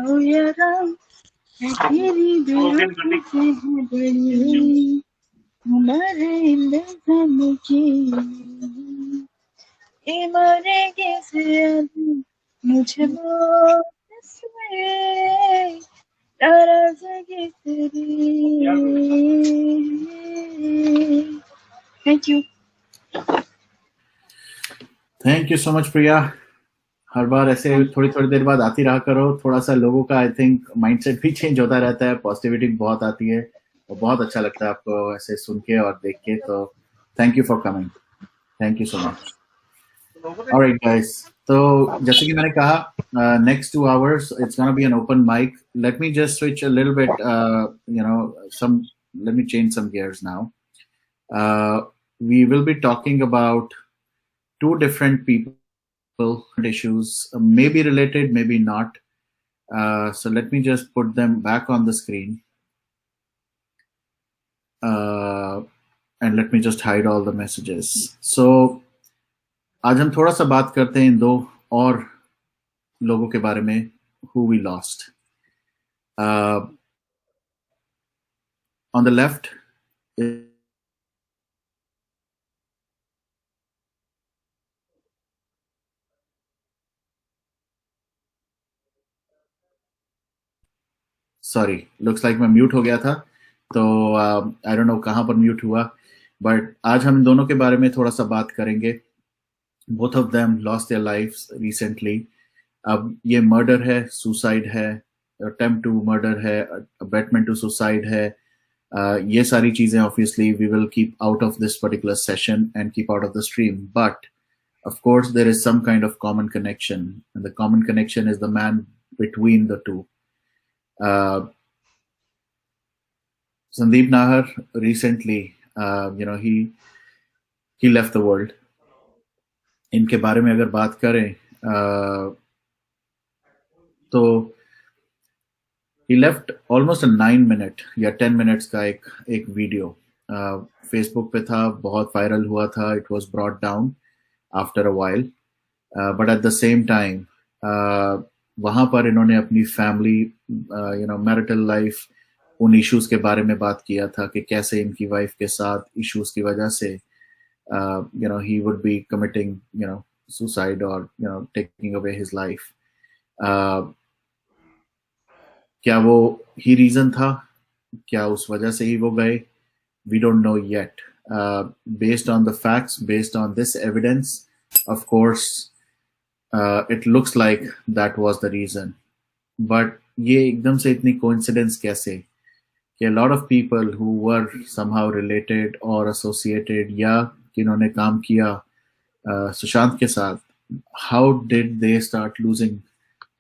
आओ यारा है तेरी बेवकूफी से है बड़ी हमारे इंतजाम की ये मरेगी से अभी मुझे बहुत से नाराजगी तेरी thank you thank you so much Priya. हर बार ऐसे थोड़ी थोड़ी देर बाद आती रहा करो, थोड़ा सा लोगों का आई थिंक माइंडसेट भी चेंज होता रहता है, पॉजिटिविटी बहुत आती है और बहुत अच्छा लगता है आपको ऐसे सुन के और देख के। तो thank you for coming, thank you so much. Alright guys, तो जैसे कि मैंने कहा next 2 hours it's gonna be an open mic. Let me just switch a little bit, you know some let me change some gears now. We will be talking about two different people, issues, maybe related, maybe not. So let me just put them back on the screen. And let me just hide all the messages. So आज हम थोड़ा सा बात करते हैं इन दो और लोगों के बारे में who we lost. On the left sorry, looks like मैं म्यूट हो गया था, तो आई डोंट नो कहाँ पर म्यूट हुआ, बट आज हम इन दोनों के बारे में थोड़ा सा बात करेंगे। Both of them lost their lives recently. अब ये मर्डर है, सुसाइड है, अटेम्प्ट टू मर्डर है, अबेटमेंट टू सुसाइड है, ये सारी चीजें obviously we will keep out of this particular session and keep out of the stream, but of course there is some kind of common connection, and the common connection is the man between the two. Sandeep Nahar recently, he left the world. इनके बारे में अगर बात करें तो he left almost a 9 minute या 10 minutes का एक वीडियो फेसबुक पे था, बहुत वायरल हुआ था. It was brought down after a while, but at the same time वहां पर इन्होंने अपनी फैमिली, मैरिटल लाइफ, उन इश्यूज के बारे में बात किया था कि कैसे इनकी वाइफ के साथ इश्यूज की वजह से he would be committing suicide or taking away his life. क्या वो ही रीजन था? क्या उस वजह से ही वो गए? We don't know yet. Based on the facts, based on this evidence, of course, it looks like that was the reason. But ये एकदम से इतनी coincidence कैसे कि a lot of people who were somehow related or associated या जिन्होंने काम किया सुशांत के साथ, how did they start losing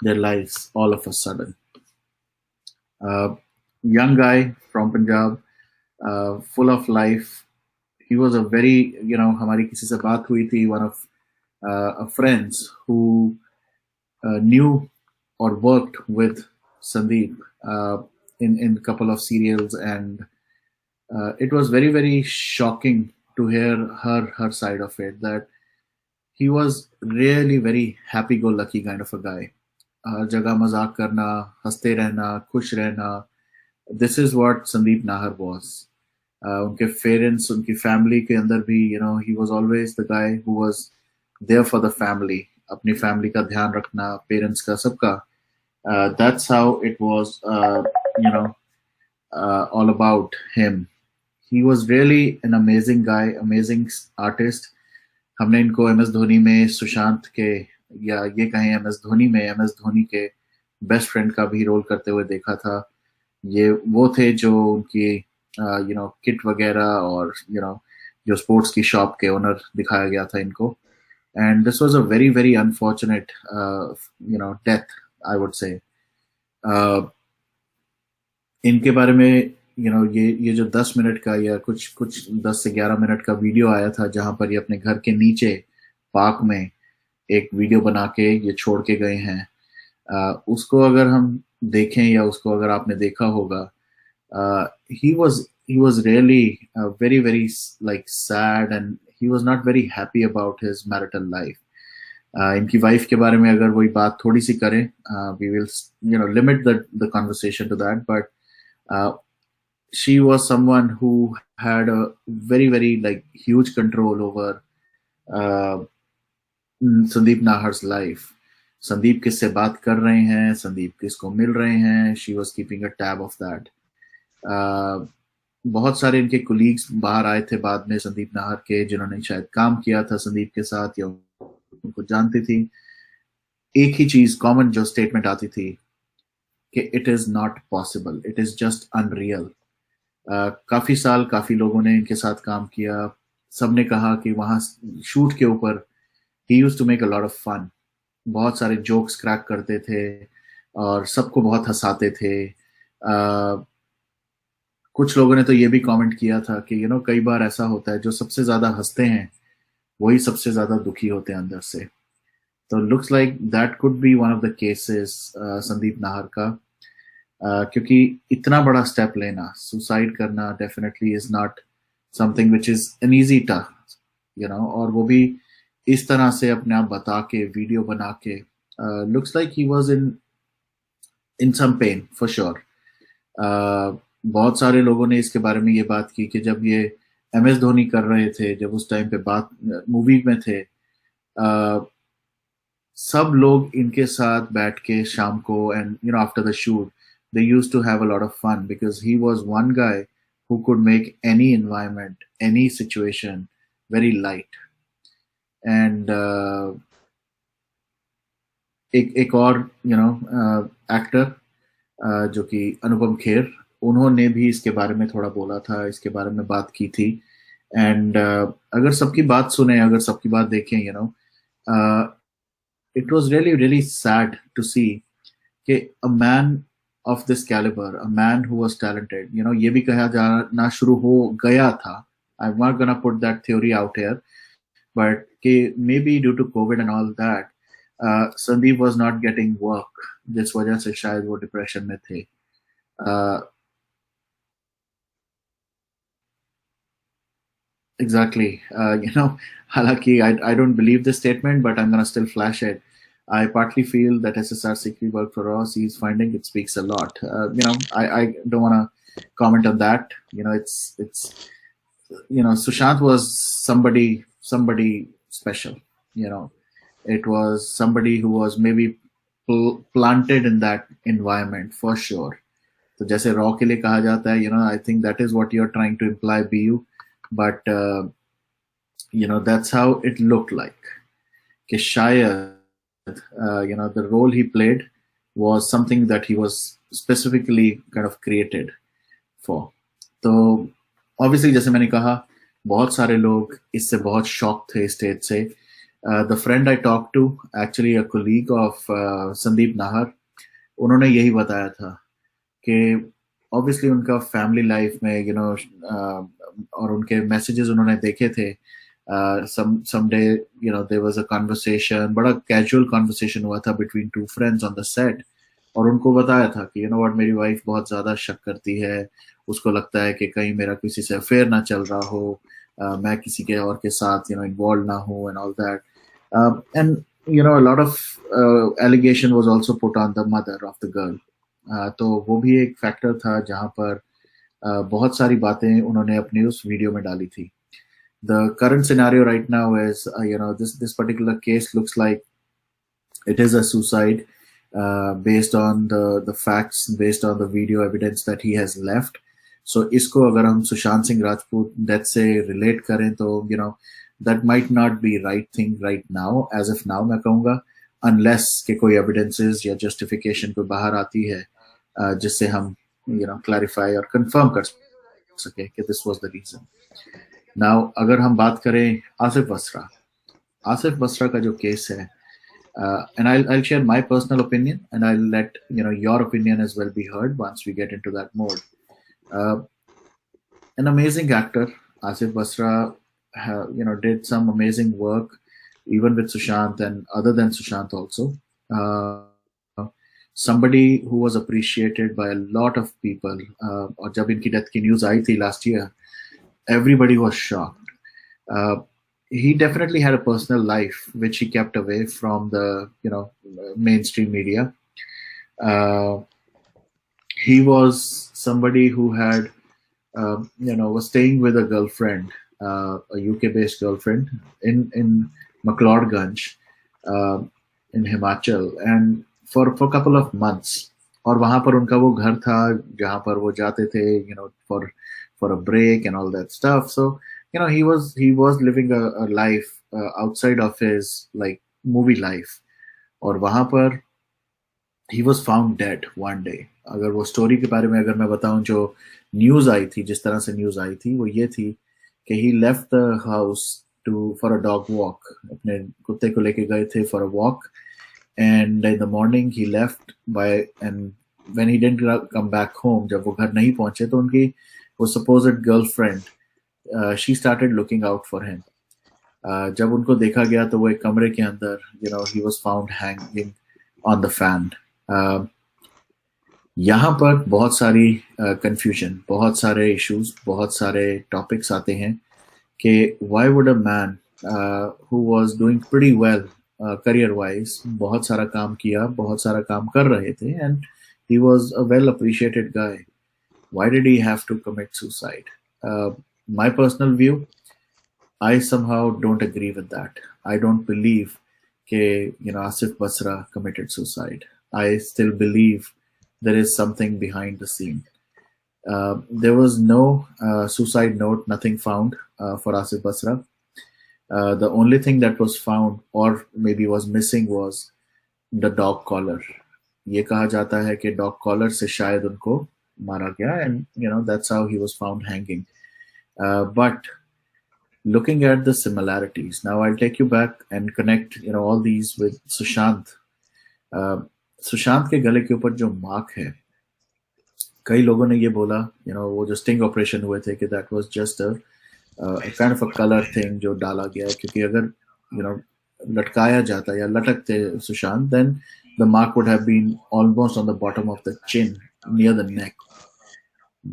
their lives all of a sudden? Young guy from Punjab, full of life. He was a very, हमारी किसी से बात हुई थी, one of friends who knew or worked with Sandeep in a couple of serials, and it was very, very shocking to hear her side of it, that he was really very happy-go-lucky kind of a guy. हर जगह मजाक करना, हंसते रहना, खुश रहना. This is what Sandeep Nahar was. उनके parents, उनकी family के अंदर भी, he was always the guy who was there for the family. अपनी फैमिली का ध्यान रखना, पेरेंट्स का, सबका. That's how it was, all about him. He was really an amazing guy, amazing artist. हमने इनको एम एस धोनी में सुशांत के, या ये कहें एम एस धोनी में एम एस धोनी के बेस्ट फ्रेंड का भी रोल करते हुए देखा था. ये वो थे जो उनकी किट वगैरह और जो स्पोर्ट्स की शॉप के ओनर दिखाया गया था इनको. And this was a very very unfortunate death, I would say. इनके बारे में ये जो 10 मिनट का या कुछ 10 से 11 मिनट का वीडियो आया था, जहां पर ये अपने घर के नीचे पार्क में एक वीडियो बना के ये छोड़ के गए हैं, उसको अगर हम देखें या उसको अगर आपने देखा होगा, he was really very very like sad, and he was not very happy about his marital life. इनकी वाइफ के बारे में अगर वही बात थोड़ी सी करें, we will limit the conversation to that, but she was someone who had a very like huge control over uh, Sandeep Nahar's life. Sandeep किससे बात कर रहे हैं, संदीप किसको मिल रहे हैं, she was keeping a tab of that. बहुत सारे इनके कुलीग्स बाहर आए थे बाद में संदीप नाहर के, जिन्होंने शायद काम किया था संदीप के साथ या उनको जानती थी. एक ही चीज कॉमन जो स्टेटमेंट आती थी कि it is not possible, it is just unreal. काफी साल काफी लोगों ने इनके साथ काम किया, सबने कहा कि वहां शूट के ऊपर ही used to make a lot of fun, बहुत सारे जोक्स क्रैक करते थे और सबको बहुत हंसाते थे. कुछ लोगों ने तो ये भी कमेंट किया था कि कई बार ऐसा होता है जो सबसे ज्यादा हंसते हैं वही सबसे ज्यादा दुखी होते हैं अंदर से. तो looks like that could be one of the cases Sandeep Nahar का. क्योंकि इतना बड़ा स्टेप लेना, सुसाइड करना, definitely is not something which is an easy task, और वो भी इस तरह से अपने आप बता के, वीडियो बना के. Looks like he was in some pain for sure. बहुत सारे लोगों ने इसके बारे में ये बात की कि जब ये MS धोनी कर रहे थे, जब उस टाइम पे बात मूवी में थे, सब लोग इनके साथ बैठ के शाम को and after the shoot they used to have a lot of fun because he was one guy who could make any environment, any situation very light. And एक और एक्टर जो कि अनुपम खेर, उन्होंने भी इसके बारे में थोड़ा बोला था, इसके बारे में बात की थी. एंड अगर सबकी बात सुने, अगर सबकी बात देखें, it was really sad to see कि a man of this caliber, a man who was talented, ये भी कहा जाना शुरू हो गया था. I'm not gonna put that theory out here, but maybe due to COVID and all that, Sandeep was not getting work, जिस वजह से शायद वो डिप्रेशन में थे. Exactly. हालांकि I don't believe this statement, but I'm gonna still flash it. I partly feel that SSR Sikri work for us. He's finding it speaks a lot. I don't want to comment on that. It's Sushant was somebody special. It was somebody who was maybe planted in that environment for sure. तो जैसे raw के लिए कहा जाता है, I think that is what you're trying to imply, BU. But that's how it looked like. कि शायद the role he played was something that he was specifically kind of created for. तो obviously जैसे मैंने कहा, बहुत सारे लोग इससे बहुत शॉक थे स्टेज से. The friend I talked to, actually a colleague of Sandeep Nahar, उन्होंने यही बताया था कि obviously उनका फैमिली लाइफ में और उनके मैसेजेस उन्होंने देखे थे. Someday, there was a conversation, बड़ा casual conversation हुआ था between two friends on the set, और उनको बताया था कि what, मेरी वाइफ बहुत ज्यादा शक करती है, उसको लगता है कि कहीं मेरा किसी से अफेयर ना चल रहा हो, मैं किसी के और के साथ involved ना हो and all that. And a lot of allegation was also put on the mother of the girl. तो वो भी एक फैक्टर था जहाँ पर बहुत सारी बातें उन्होंने अपनी उस वीडियो में डाली थी. The current scenario right now is, this particular case looks like it is a suicide, based on the facts, based on the video evidence that he has left. So इसको अगर हम सुशांत सिंह राजपूत डेथ से relate करें तो that might not be right thing right now, as of now मैं कहूँगा, unless कि कोई evidences या justification कोई बाहर आती है जिससे हम clarify और confirm कर सके कि this was the reason. Now, अगर हम बात करें आसिफ बसरा का जो केस है, and I'll share my personal opinion, and I'll let your opinion as well be heard once we get into that mode. An amazing actor, Asif Basra, did some amazing work, even with Sushant and other than Sushant also. Somebody who was appreciated by a lot of people. और जब इनकी death की news आई थी last year, everybody was shocked. he definitely had a personal life which he kept away from the mainstream media. Uh, he was somebody who had was staying with a girlfriend, a UK based girlfriend in McLeodganj, uh, in Himachal, and for a couple of months. और वहां पर उनका वो घर था जहां पर वो जाते थे, for a break and all that stuff. So he was living a life outside of his like movie life. और वहां पर he was found dead one day. अगर वो स्टोरी के बारे में अगर मैं बताऊं, जो न्यूज आई थी, जिस तरह से न्यूज आई थी, वो ये थी कि he left the house to for a dog walk. अपने कुत्ते को लेके गए थे for a walk, and in the morning he left by, and when he didn't come back home, जब वो घर नहीं पहुंचे तो उनकी वो supposed girlfriend, she started looking out for him. जब उनको देखा गया तो वो एक कमरे के अंदर, he was found hanging on the fan. यहाँ पर बहुत सारी कंफ्यूजन, बहुत सारे इश्यूज, बहुत सारे टॉपिक्स आते हैं कि why would a man who was doing pretty well career wise, बहुत सारा काम किया, बहुत सारा काम कर रहे थे, and he was a well appreciated guy, why did he have to commit suicide? My personal view, I somehow don't agree with that. I don't believe that Asif Basra committed suicide. I still believe there is something behind the scene. There was no suicide note, nothing found for Asif Basra. The only thing that was found or maybe was missing was the dog collar. ये कहा जाता है कि dog collar से शायद उनको मारा गया, and that's how he was found hanging. But looking at the similarities, now I'll take you back and connect all these with Sushant. Sushant के गले के ऊपर जो मार्क है, कई लोगों ने ये बोला, वो जो स्टिंग ऑपरेशन हुए थे, कि that was just a kind of a colour thing जो डाला गया है, क्योंकि अगर लटकाया जाता या लटकते Sushant, then the mark would have been almost on the bottom of the chin, near the neck.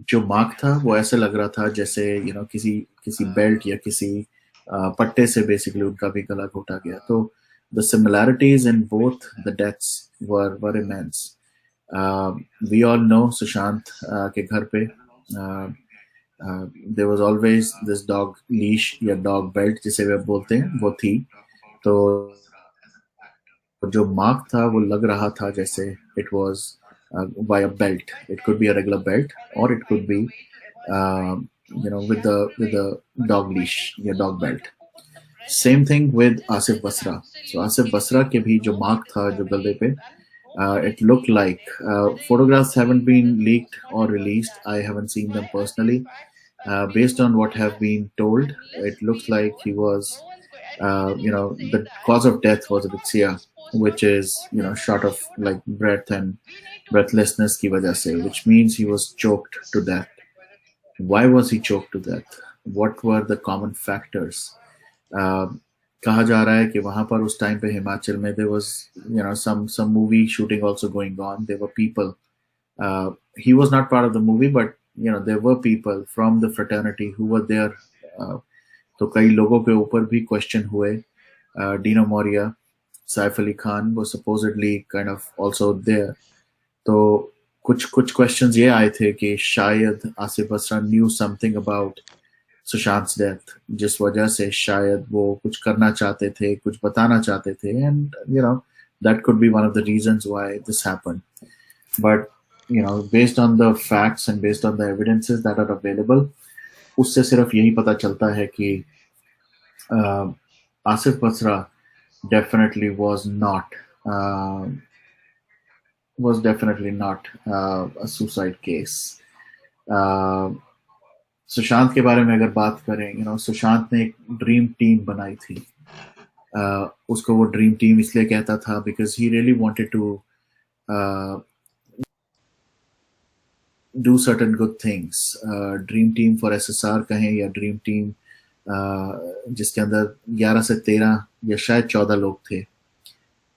जो मार्क था वो ऐसे लग रहा था जैसे किसी बेल्ट या किसी पट्टे से बेसिकली उनका भी गला घोटा गया. तो the similarities in both the deaths were immense. We all know Sushant के घर पे there was always this dog leash या dog belt जिसे वे बोलते हैं, वो थी. तो जो मार्क था वो लग रहा था जैसे it was by a belt. It could be a regular belt or it could be with the dog leash या dog belt. Same thing with Asif Basra. So Asif Basra के भी जो मार्क था जो गले पे, it looked like, photographs haven't been leaked or released. I haven't seen them personally. Based on what have been told, it looks like he was, the cause of death was asphyxia, which is short of like breath and breathlessness की वजह से, which means he was choked to death. Why was he choked to death? What were the common factors? कहा जा रहा है कि वहां पर उस टाइम पे हिमाचल में there was some movie shooting also going on. There were people, he was not part of the movie, but there were people from the fraternity who were there. तो कई लोगों के ऊपर भी क्वेश्चन हुए. Dino Moria, Saif Ali Khan was supposedly kind of also there. तो कुछ questions ये आए थे कि शायद Asif Basra knew something about Sushant death, जिस वजह से शायद वो कुछ करना चाहते थे, कुछ बताना चाहते थे, and that could be one of the reasons why this happened. But based on the facts and based on the evidences that are available, उससे सिर्फ यही पता चलता है कि Asif Basra definitely was definitely not a suicide case. Sushant के बारे में अगर बात करें, सुशांत ने एक ड्रीम टीम बनाई थी. उसको वो ड्रीम टीम इसलिए कहता था because he really wanted to do certain good things. Dream team for SSR कहें या ड्रीम टीम जिसके अंदर 11 से 13 या शायद 14 लोग थे.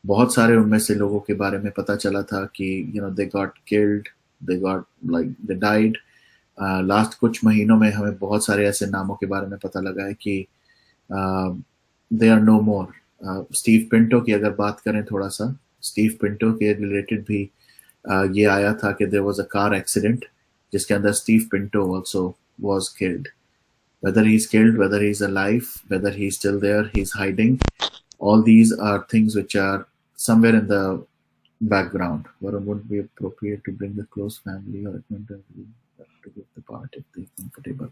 बहुत सारे उनमें से लोगों के बारे में पता चला था कि they got killed, they died. Last कुछ महीनों में हमें बहुत सारे ऐसे नामों के बारे में पता लगा है कि they are no more. Steve Pinto की अगर बात करें थोड़ा सा, स्टीव पिंटो के रिलेटेड भी ये आया था कि there was a car accident जिसके अंदर Steve Pinto also was killed. Whether he's killed, whether he's alive, whether he's still there, he's hiding, all these are things which are somewhere in the background. But it wouldn't be appropriate to bring the close family or to give the part if they're comfortable.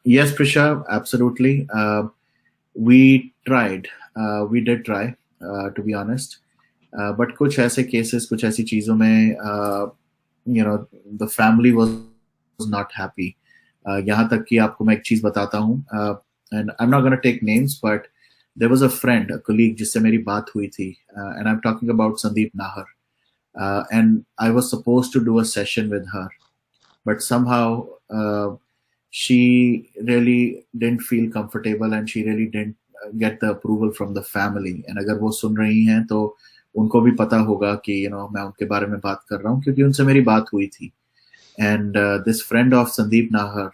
Yes, Prisha, absolutely. We tried. We did try, to be honest. But कुछ ऐसे cases, कुछ ऐसी चीजों में, the family was not happy. यहाँ तक कि आपको मैं एक चीज बताता हूँ, and I'm not going to take names, but there was a friend, a colleague जिससे मेरी बात हुई थी, and I'm talking about Sandeep Nahar, and I was supposed to do a session with her, but somehow she really didn't feel comfortable and she really didn't get the approval from the family. And अगर वो सुन रही हैं तो उनको भी पता होगा कि मैं उनके बारे में बात कर रहा हूँ क्योंकि उनसे मेरी बात हुई थी. And this friend of Sandeep Nahar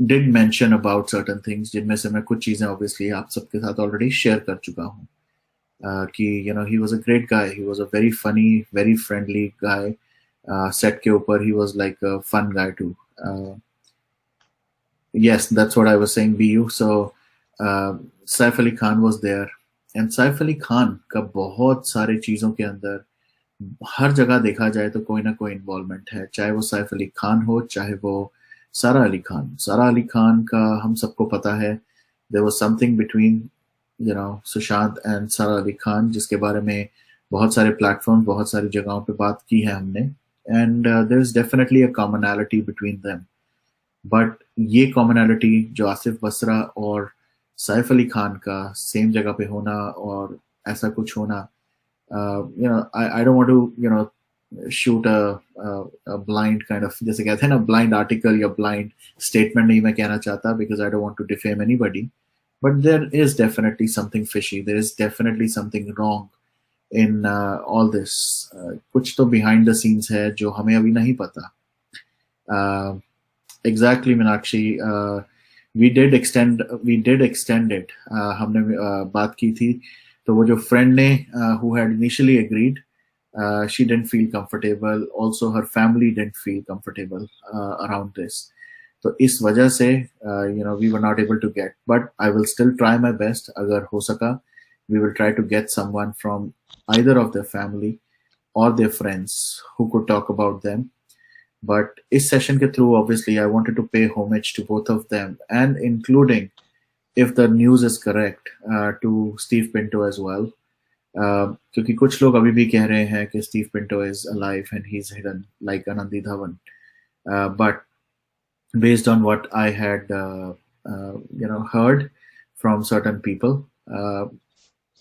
did mention about certain things जिनमें से मैं कुछ चीजें obviously आप सबके साथ already share कर चुका हूँ. कि he was a great guy, he was a very funny, very friendly guy. Set के ऊपर he was like a fun guy too. Yes, that's what I was saying, BU. So Saif Ali Khan was there, and Saif Ali Khan का बहुत सारे चीजों के अंदर हर जगह देखा जाए तो कोई ना कोई इन्वॉल्वमेंट है, चाहे वो सैफ अली खान हो, चाहे वो सारा अली खान. सारा अली खान का हम सबको पता है, there was something between Sushant and Sara Ali Khan, जिसके बारे में बहुत सारे प्लेटफॉर्म, बहुत सारी जगहों पे बात की है हमने. And there is definitely a commonality between them. But ये कॉमनैलिटी जो आसिफ बसरा और सैफ अली खान का सेम जगह पे होना और ऐसा कुछ होना, I don't want to, shoot a blind kind of, जैसे कहते हैं ना, blind article या blind statement नहीं मैं कहना चाहता, because I don't want to defame anybody. But there is definitely something fishy. There is definitely something wrong in all this. कुछ तो behind the scenes है जो हमें अभी नहीं पता. Exactly, Meenakshi. We did extend it. हमने बात की थी. तो वो जो फ्रेंड ने who had initially agreed, she didn't feel comfortable. Also, her family didn't feel comfortable around this. तो इस वजह से we were not able to get. But I will still try my best. अगर हो सका, we will try to get someone from either of their family or their friends who could talk about them. But इस session के through, obviously, I wanted to pay homage to both of them, and including, if the news is correct, to Steve Pinto as well. क्योंकि कुछ लोग अभी भी कह रहे हैं कि Steve Pinto is alive and he's hidden like Anandi Dhawan. But based on what I had, heard from certain people,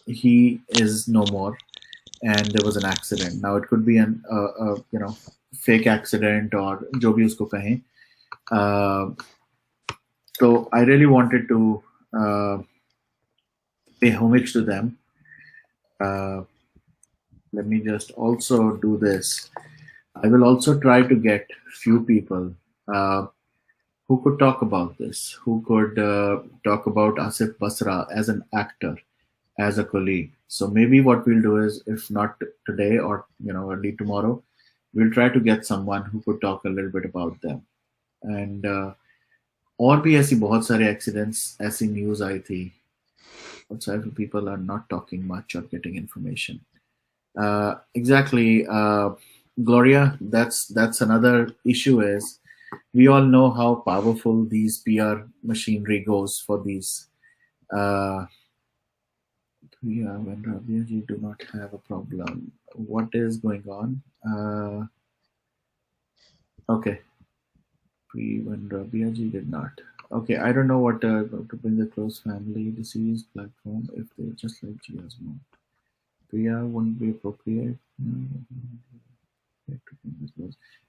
he is no more, and there was an accident. Now it could be an, fake accident or जो भी उसको कहें. So I really wanted to pay homage to them. Let me just also do this. I will also try to get few people who could talk about this, who could talk about Asif Basra as an actor, as a colleague. So maybe what we'll do is, if not today or early tomorrow, we'll try to get someone who could talk a little bit about them. And और भी ऐसी बहुत सारे accidents, ऐसी news आई थी, बहुत सारे people are not talking much or getting information. Exactly, Gloria, that's another issue. Is we all know how powerful these PR machinery goes for these. When Rabiaji do not have a problem, what is going on? Okay. When Rabiaji did not. Okay, I don't know what to bring the close family disease platform if they're just like Gia's mom. Priya wouldn't be appropriate.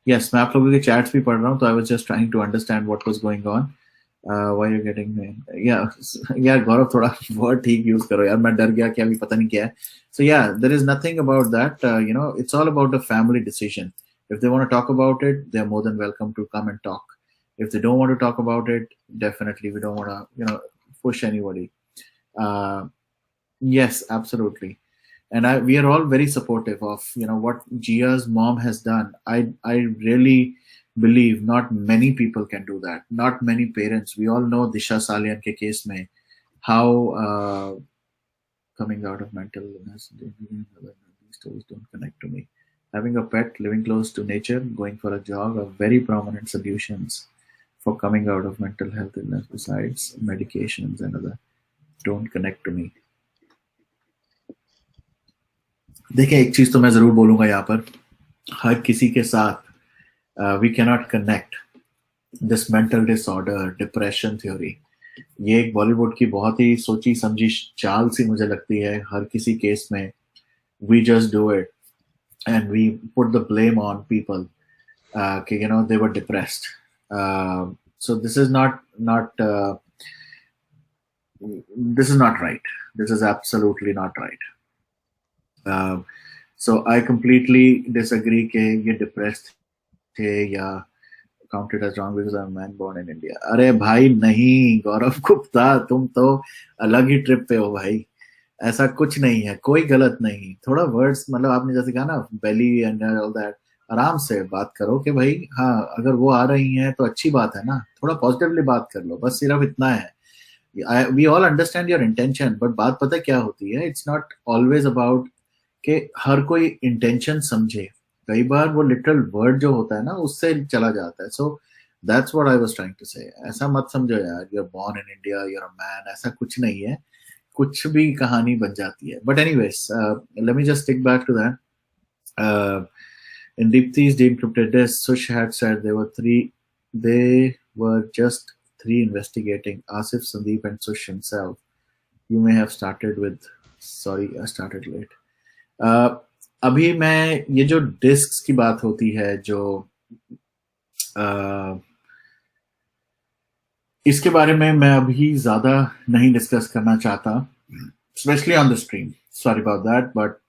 Yes, मैं आप लोगों के chats भी पढ़ रहा हूँ, तो I was just trying to understand what was going on. Why you're getting me? Yeah, गौरव थोड़ा word ठीक use करो यार, मैं डर गया कि अभी पता नहीं क्या है. So yeah, there is nothing about that. It's all about a family decision. If they want to talk about it, they're more than welcome to come and talk. If they don't want to talk about it, definitely we don't want to, push anybody. Yes, absolutely. And we are all very supportive of what Gia's mom has done. I really believe not many people can do that. Not many parents. We all know Disha Salian ke case mein how coming out of mental illness. These stories don't connect to me. Having a pet, living close to nature, going for a jog are very prominent solutions for coming out of mental health illness besides medications and other. Don't connect to me. देखिए, एक चीज तो मैं जरूर बोलूंगा यहाँ पर, हर किसी के साथ we cannot connect this mental disorder, depression theory. ये एक बॉलीवुड की बहुत ही सोची समझी चाल सी मुझे लगती है. हर किसी केस में we just do it and we put the blame on people कि they were depressed. So this is not this is not right. This is absolutely not right. So I completely disagree कि ये depressed थे या counted as wrong because I'm a man born in India. अरे भाई नहीं, गौरव गुप्ता, तुम तो अलग ही ट्रिप पे हो भाई. ऐसा कुछ नहीं है, कोई गलत नहीं. थोड़ा वर्ड्स, मतलब आपने जैसे कहा ना, बेली एंड ऑल दैट, आराम से बात करो कि भाई हाँ, अगर वो आ रही हैं तो अच्छी बात है ना. थोड़ा पॉजिटिवली बात कर लो, बस सिर्फ इतना है. We all understand your intention, but बात पता क्या होती है, it's not always about कि हर कोई इंटेंशन समझे. कई बार वो लिटरल वर्ड जो होता है ना, उससे चला जाता है. So that's what I was trying to say. ऐसा मत समझो यार, you are born in India, you are a man. ऐसा कुछ नहीं है, कुछ भी कहानी बन जाती है. But anyways, let me just stick back to that. In Deepti's Decrypted Desk, Sush had said they were just three investigating, Asif, Sandeep and Sush himself. You may have started with, sorry, I started late. अभी मैं ये जो discus की बात होती है, जो इसके बारे में मैं अभी ज्यादा नहीं डिस्कस करना चाहता, specially on the stream. Sorry about that, but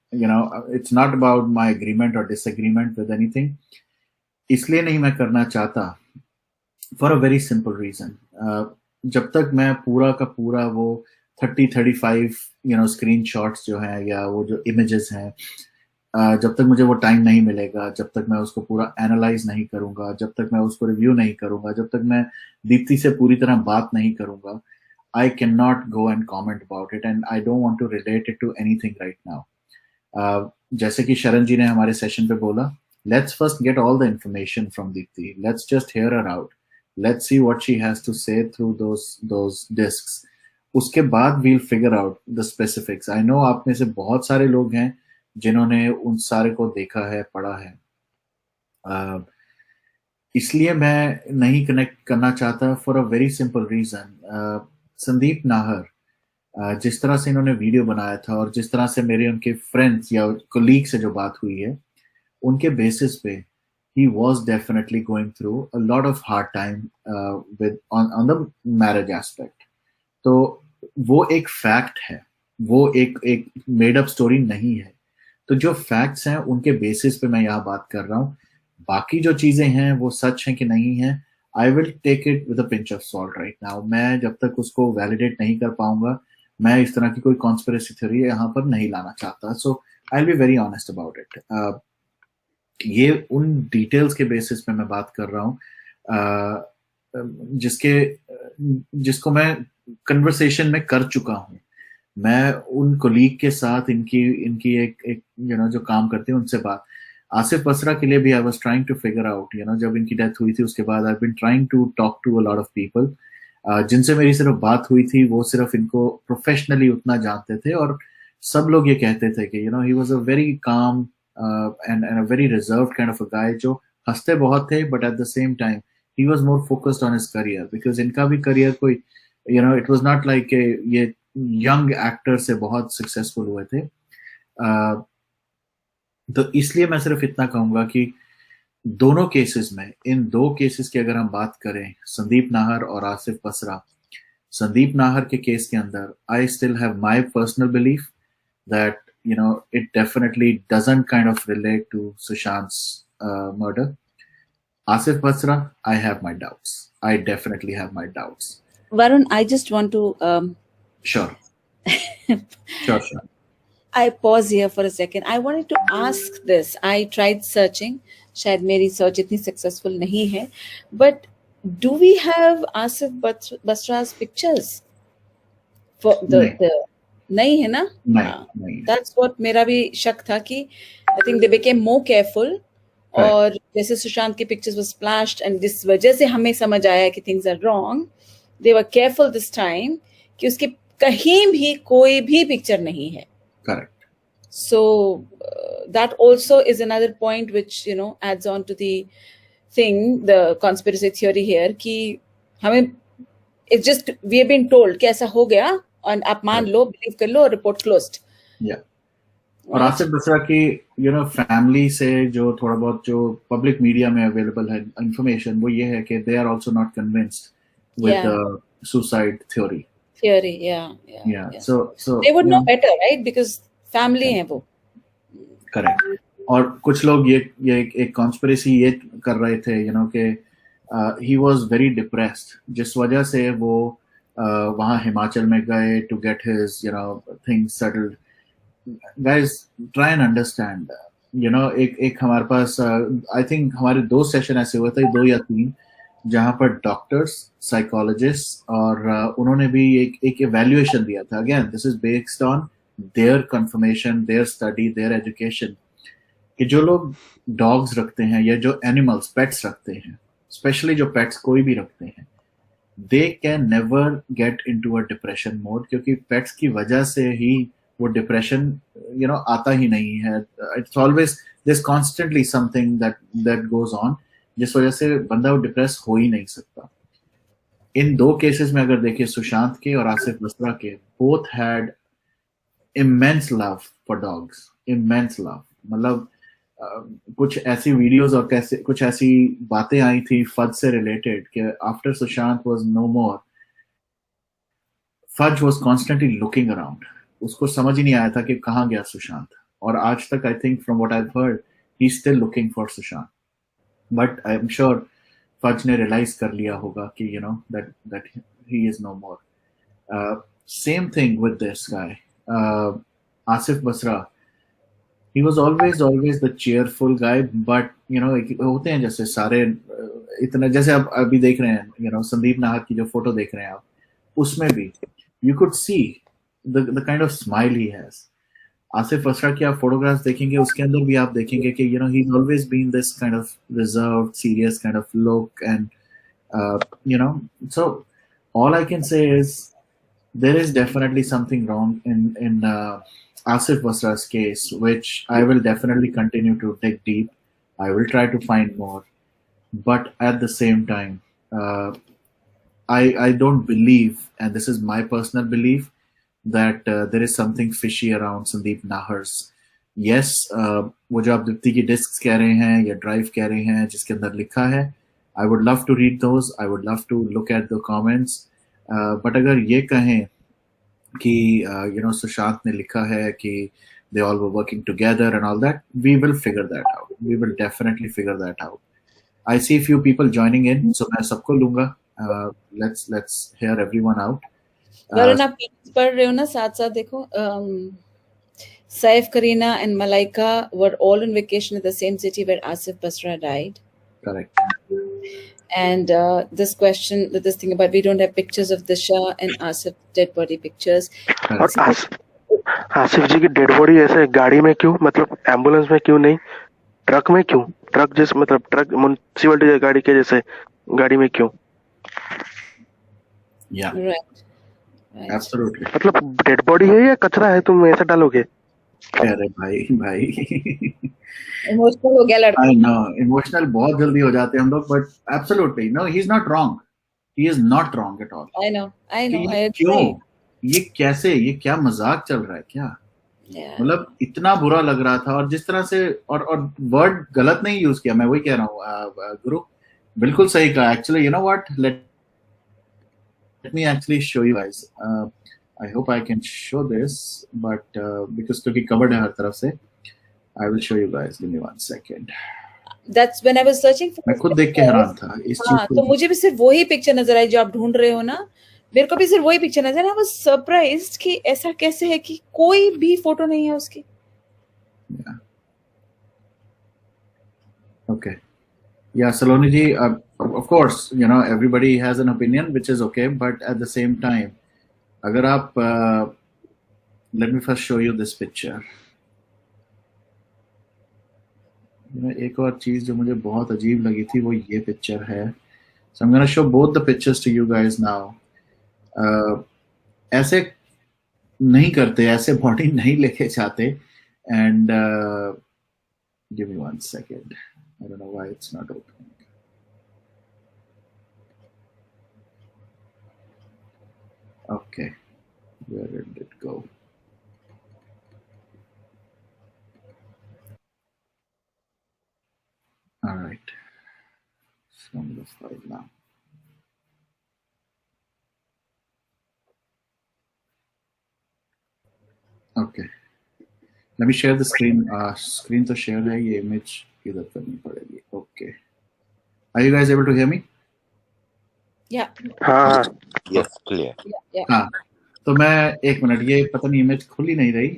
it's not about my agreement or disagreement with anything. इसलिए नहीं मैं करना चाहता, for a very simple reason. जब तक मैं पूरा का पूरा वो 30-35 screenshots जो हैं या वो जो images हैं, जब तक मुझे वो टाइम नहीं मिलेगा, जब तक मैं उसको पूरा एनालाइज नहीं करूंगा, जब तक मैं उसको रिव्यू नहीं करूंगा, जब तक मैं दीप्ति से पूरी तरह बात नहीं करूंगा, I cannot go and comment about it, and I don't want to relate it to anything right now. जैसे कि शरण जी ने हमारे सेशन पे बोला, let's first get all the information from Deepti. Let's just hear her out. Let's see what she has to say through those discs. उसके बाद we'll figure out the specifics. I know आप में से बहुत सारे लोग हैं जिन्होंने उन सारे को देखा है, पढ़ा है. इसलिए मैं नहीं कनेक्ट करना चाहता for a very simple reason. Sandeep Nahar, जिस तरह से इन्होंने वीडियो बनाया था और जिस तरह से मेरे उनके फ्रेंड्स या कोलीग से जो बात हुई है, उनके बेसिस पे he was definitely going through a lot of hard time with on the marriage aspect. तो वो एक फैक्ट है, वो एक मेड अप स्टोरी नहीं है. तो जो फैक्ट्स हैं उनके बेसिस पे मैं यहाँ बात कर रहा हूँ. बाकी जो चीजें हैं वो सच हैं कि नहीं है, I will take it with a pinch of salt right now. मैं जब तक उसको वैलिडेट नहीं कर पाऊंगा, मैं इस तरह की कोई कॉन्स्पिरेसी थ्योरी यहाँ पर नहीं लाना चाहता. So I will be very honest about it. ये उन डिटेल्स के बेसिस पे मैं बात कर रहा हूँ जिसको मैं कन्वर्सेशन में कर चुका हूँ. मैं उन कोलीग के साथ इनकी एक जो काम करते हैं उनसे बात. आसिफ बसरा के लिए भी I was trying to figure out, जब इनकी डेथ हुई थी उसके बाद I been trying to talk to a lot of people जिनसे मेरी सिर्फ बात हुई थी. वो सिर्फ इनको प्रोफेशनली उतना जानते थे और सब लोग ये कहते थे कि he was a very calm and a very reserved kind of a guy, जो हंसते बहुत थे but at the same time he was more focused on his career, because इनका भी करियर कोई इट वाज नॉट लाइक ये young actor से बहुत सक्सेसफुल हुए थे. तो इसलिए मैं सिर्फ इतना कहूंगा कि दोनों केसेस में, इन दो केसेस की अगर हम बात करें, संदीप नाहर और आसिफ बसरा, संदीप नाहर के केस के अंदर I still have my personal belief that it definitely doesn't kind of relate to Sushant's murder. Asif Basra, I have my doubts. I definitely have my doubts. Varun, I just want to Sure. I pause here for a second. I wanted to ask this. I tried searching. शायद मेरी search इतनी successful नहीं है. But do we have Asif Basra's pictures? For the नहीं है ना? नहीं. That's what मेरा भी शक था कि I think they became more careful. और जैसे सुशांत की pictures were splashed and जिस वजह से हमें समझ आया कि things are wrong, they were careful this time कि उसके कहीं भी कोई भी picture नहीं है. Correct. So that also is another point which, you know, adds on to the thing, the conspiracy theory here कि हमें it's just we have been told कि ऐसा हो गया और आप मान लो, believe कर लो, report closed. Yeah. और आसिफ बसरा की फैमिली से जो थोड़ा बहुत जो पब्लिक मीडिया में अवेलेबल है इंफॉर्मेशन, वो ये है कि they are also not convinced with suicide theory. So they would know better, right? Because family है वो. Correct. और कुछ लोग ये एक कॉन्स्पिरेसी ये कर रहे थे, कि he was very depressed, जिस वजह से वो वहाँ हिमाचल में गए to get his things settled. Guys, try and understand. एक हमारे पास I think हमारे 2 सेशन ऐसे हुए थे, 2 या 3, जहाँ पर डॉक्टर्स, साइकोलॉजिस्ट और उन्होंने भी एक इवैल्यूएशन दिया था. Again this is based on their confirmation, there study, there education, कि जो लोग डॉग्स रखते हैं या जो एनिमल्स, पेट्स रखते हैं, स्पेशली जो पेट्स कोई भी रखते हैं, they can never get into a depression mode, क्योंकि पेट्स की वजह से ही वो डिप्रेशन आता ही नहीं है. It's always there is constantly something that goes on, जिस वजह से बंदा वो डिप्रेस हो ही नहीं सकता. इन 2 केसेस में अगर देखिए, सुशांत के और आसिफ बसरा के, both had immense love for dogs, immense love. मतलब कुछ ऐसी वीडियोस और कुछ ऐसी बातें आई थी फज से रिलेटेड कि after Sushant was no more, Fudge was constantly looking around. उसको समझ ही नहीं आया था कि कहाँ गया सुशांत, और आज तक I think from what I have heard he is still looking for Sushant. But I'm sure Fudge ने रियलाइज कर लिया होगा कि that he is no more. Same thing with this guy, Asif Basra. He was always the cheerful guy, but होते हैं जैसे सारे इतना, जैसे आप अभी देख रहे हैं संदीप नाहर की जो फोटो देख रहे हैं आप, उसमें भी you could see the kind of smile he has. Asif Basra की आप फोटोग्राफ्स देखेंगे, उसके अंदर भी आप देखेंगे कि he's always been this kind of reserved, serious kind of look, and so all I can say is there is definitely something wrong in Asif Basra's case, which I will definitely continue to dig deep. I will try to find more, but at the same time, I don't believe, and this is my personal belief, that there is something fishy around Sandeep Nahar's. Yes, वो जो आप दीप्ति की disc कह रहे हैं या drive कह रहे हैं जिसके अंदर लिखा है, I would love to read those, I would love to look at the comments, but अगर ये कहें कि सुशांत ने लिखा है कि they all were working together and all that, we will figure that out. We will definitely figure that out. I see few people joining in, so मैं सबको लूंगा. Let's hear everyone out. Varun, आप पढ़ रहे हो ना, साथ साथ देखो. Saif, Kareena and Malaika were all on vacation at the same city where Asif Basra died. Correct. And this thing about we don't have pictures of Disha and Asif dead body pictures. और आसिफ जी की dead body ऐसे गाड़ी में क्यों, मतलब ambulance में क्यों नहीं, ट्रक में क्यों? ट्रक जैसे, मतलब ट्रक म्युनिसिपैलिटी गाड़ी के जैसे गाड़ी में क्यों? Yeah. Right. Absolutely. मतलब डेड बॉडी है या कचरा है, तुम ऐसा डालोगे? अरे भाई इमोशनल हो गया लड़का. I know, इमोशनल बहुत जल्दी हो जाते हैं हम लोग, but absolutely no, he is not wrong. He is not wrong at all. I know. क्यों? ये कैसे, ये क्या मजाक चल रहा है क्या? मतलब इतना बुरा लग रहा था, और जिस तरह से और वर्ड गलत नहीं यूज किया, मैं वही कह रहा हूँ गुरु, बिल्कुल सही कहा. Actually, you know what? Let me actually show you guys. I hope I can show this, but because क्योंकि covered है हर तरफ से, I will show you guys. Give me 1 second. That's when I was searching for. मैं खुद देख के हैरान था इस चीज को. तो मुझे भी सिर्फ वही पिक्चर नजर आई जो आप ढूंढ रहे हो ना, मेरे को भी सिर्फ वही पिक्चर नजर, आई वाज सरप्राइज्ड कि ऐसा कैसे है कि कोई भी फोटो नहीं है उसकी. Yeah. Okay. Yeah, Saloni ji, of course, you know, everybody has an opinion, which is okay, but at the same time, agar aap, let me first show you this picture. You know, एक और चीज जो मुझे बहुत अजीब लगी थी वो ये पिक्चर है. So I'm going to show both the pictures to you guys now. ऐसे नहीं करते, ऐसे बॉडी नहीं लेके जाते. And give me 1 second. I don't know why it's not opening. Okay, where did it go? All right, so I'm gonna file now. Okay, let me share the screen. Screen to share है, ये image इधर करनी पड़ेगी. Okay, are you guys able to hear me? Yeah. हाँ Yes, clear. Yeah. हाँ, तो मैं एक मिनट, ये पता नहीं इमेज खुल ही नहीं रही.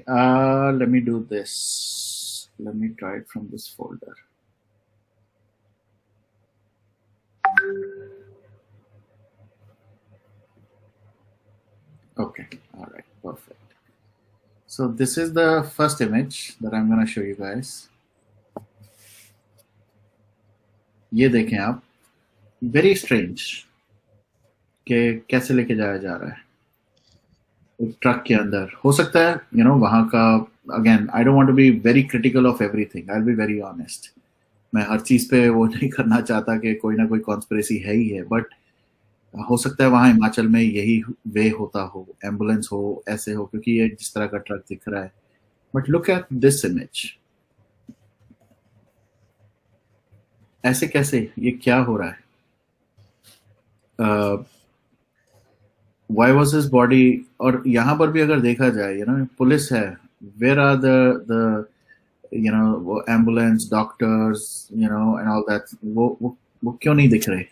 Let me do this. Let me try it from this folder. Okay, all right, perfect. So this is the first image that I'm going to show you guys. ये देखें आप, very strange कि कैसे लेके जाया जा रहा है एक ट्रक के अंदर. हो सकता है you know वहाँ का, again I don't want to be very critical of everything, I'll be very honest. मैं हर चीज पे वो नहीं करना चाहता कि कोई ना कोई कॉन्स्पिरेसी है ही है, बट हो सकता है वहाँ हिमाचल में यही वे होता हो, एम्बुलेंस हो, ऐसे हो, क्योंकि ये जिस तरह का ट्रक दिख रहा है. But look at this image. ऐसे कैसे, ये क्या हो रहा है? Why was his body? और यहाँ पर भी अगर देखा जाए, you know, पुलिस है, where are the you know वो ambulance, doctors, you know, and all that, वो क्यों नहीं दिख रहे?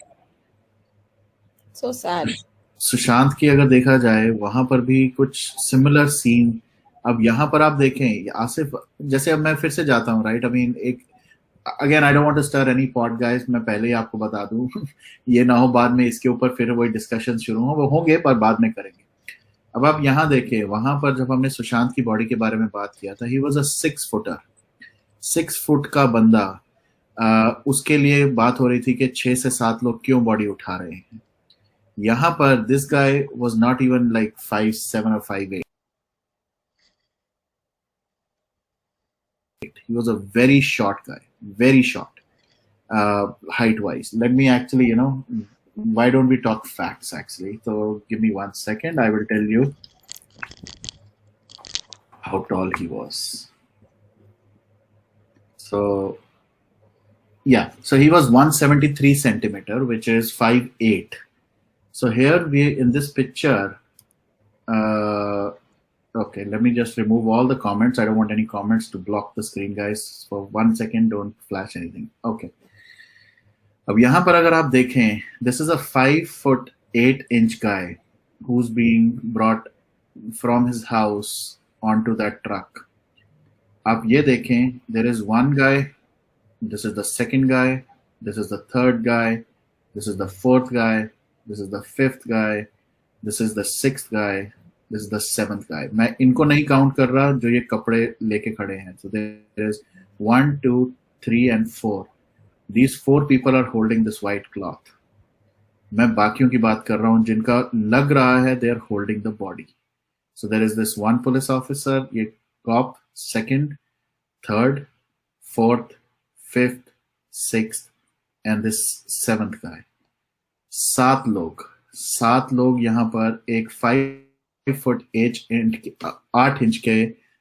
So sad. सुशांत की अगर देखा जाए, वहां पर भी कुछ सिमिलर सीन. अब यहाँ पर आप देखें, आसिफ, जैसे अब मैं फिर से जाता हूँ, राइट, आई मीन एक, again I don't want to stir any pot guys, मैं पहले ही आपको बता दूं ये ना हो बाद में इसके ऊपर फिर वही डिस्कशन शुरू हो, वो होंगे पर बाद में करेंगे. अब आप यहाँ देखें, वहां पर जब हमने सुशांत की बॉडी के बारे में बात किया था, ही वाज अ 6 फुटर, 6 फुट का बंदा. उसके लिए बात हो रही थी कि 6 से 7 लोग क्यों बॉडी उठा रहे हैं. यहाँ पर this guy was not even like 5'7" or 5'8". He was a very short guy, very short, height wise. Let me actually, you know, why don't we talk facts actually? So give me 1 second, I will tell you how tall he was. So yeah, so he was 173 centimeter, which is 5'8". So here we, in this picture, okay, let me just remove all the comments. I don't want any comments to block the screen, guys. For 1 second, don't flash anything. Okay. अब यहाँ पर अगर आप देखें, this is a 5'8" guy who's being brought from his house onto that truck. आप ये देखें, there is one guy, this is the second guy, this is the third guy, this is the fourth guy, this is the fifth guy, this is the sixth guy, this is the seventh guy. मैं इनको नहीं count कर रहा जो ये कपड़े लेके खड़े हैं. So there is 1, 2, 3 and 4. These 4 people are holding this white cloth. मैं बाकियों की बात कर रहा हूँ जिनका लग रहा है they are holding the body. So there is this one police officer, ये cop, second, third, fourth, fifth, sixth and this 7th guy. 7 लोग यहाँ पर एक 8 इंच के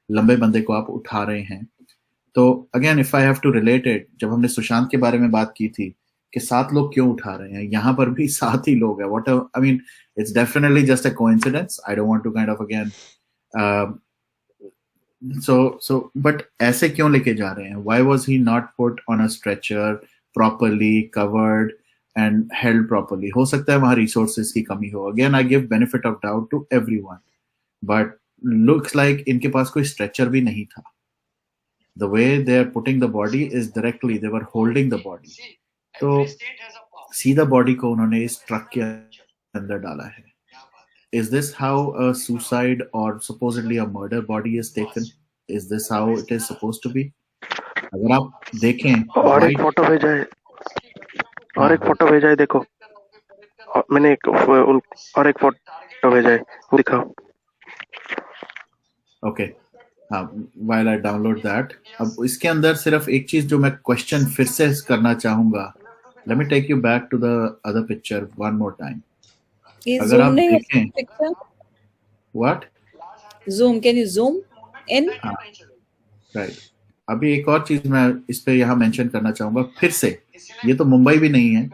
लंबे बंदे को आप उठा रहे हैं. तो again if I have to relate it, जब हमने सुशांत के बारे में बात की थी कि 7 लोग क्यों उठा रहे हैं, यहाँ पर भी 7 ही लोग हैं. What I mean, it's definitely just a coincidence. I don't want to kind of again so but ऐसे क्यों लेके जा रहे हैं? Why was he not put on a stretcher, properly covered, and held properly. हो सकता है वहाँ resources की कमी हो. Again, I give benefit of doubt to everyone, but looks like इनके पास कोई stretcher भी नहीं था. The way they are putting the body is directly they were holding the body. तो सीधा body को उन्होंने इस truck के अंदर डाला है. Is this how a suicide or supposedly a murder body is taken? Is this how it is supposed to be? अगर आप देखें और एक फोटो भेजा है, और एक फोटो भेजा है, देखो मैंने और एक फोटो भेजा है, दिखाओ. ओके, हाँ, while I download that, अब इसके अंदर सिर्फ एक चीज जो मैं क्वेश्चन फिर से करना चाहूंगा. Let me take you back to the other picture one more time. अगर आप देखें, what? Zoom, can you zoom in? हाँ, right. अभी एक और चीज मैं इस पे यहाँ मेंशन करना चाहूंगा फिर से. ये तो मुंबई भी नहीं है.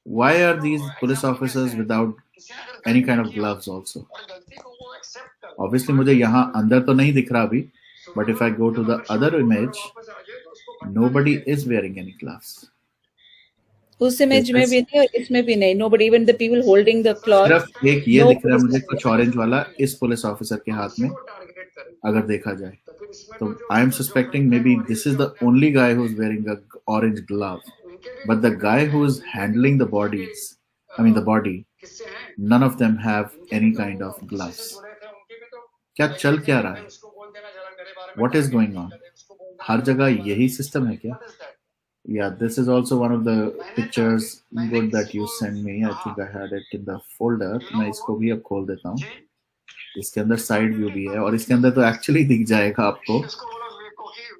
Why are these police officers without any kind of gloves also? Obviously मुझे यहाँ अंदर तो नहीं दिख रहा अभी, but if I go to the other image, nobody is wearing any gloves. उस इमेज में भी नहीं और इसमें भी नहीं. Nobody, even the people holding the cloth. सिर्फ एक ये दिख रहा है मुझे कुछ ऑरेंज वाला इस पुलिस ऑफिसर के हाथ में, अगर देखा जाए तो I am suspecting maybe this is the only guy who is wearing a orange glove, but the guy who is handling the bodies, I mean the body, none of them have any kind of gloves. क्या चल क्या रहा है? What is going on? हर जगह यही system है क्या? Yeah, this is also one of the pictures good that you sent me. I think I had it in the folder. मैं इसको भी अब खोल देता हूँ. इसके अंदर साइड व्यू भी है और इसके अंदर तो एक्चुअली दिख जाएगा आपको.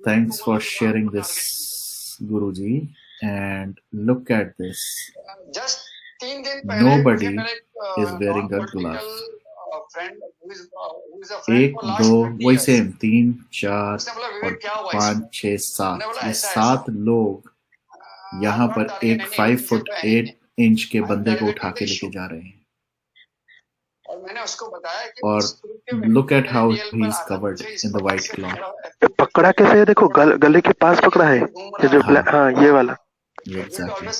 Thanks for sharing this, Guruji. And look at this. Nobody is wearing a glove. एक, दो, वही सेम, 3, 4 और 5, 6, 7. ये 7 लोग यहाँ पर एक 5 फुट 8 इंच के बंदे को उठा के लेके जा रहे हैं. और look at how he is covered in the white cloth. पकड़ा कैसे है? देखो गले के पास पकड़ा है ये जो हाँ ये वाला. Exactly.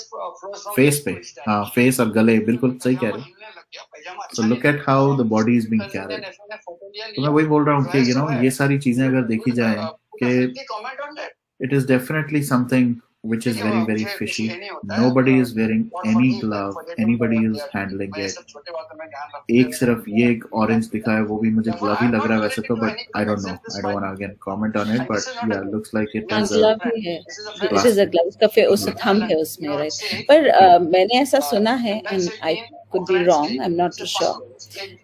फेस पे, हाँ फेस और गले, बिल्कुल सही कह रहे हो. So look at how the body is being carried. तो मैं वही बोल रहा हूँ कि ये सारी चीजें अगर देखी जाए कि it is definitely something which is very very fishy. Nobody is wearing any glove. Anybody is handling it. एक सिर्फ ये एक ऑरेंज दिखा है, वो भी मुझे ग्लव ही लग रहा है वैसे तो, but I don't know. I don't want to again comment on it, but yeah, looks like it is a glove है. It is a glove. उसका फिर उसका थंब है उसमें, right? पर मैंने ऐसा सुना है, and I could be wrong, I'm not too sure,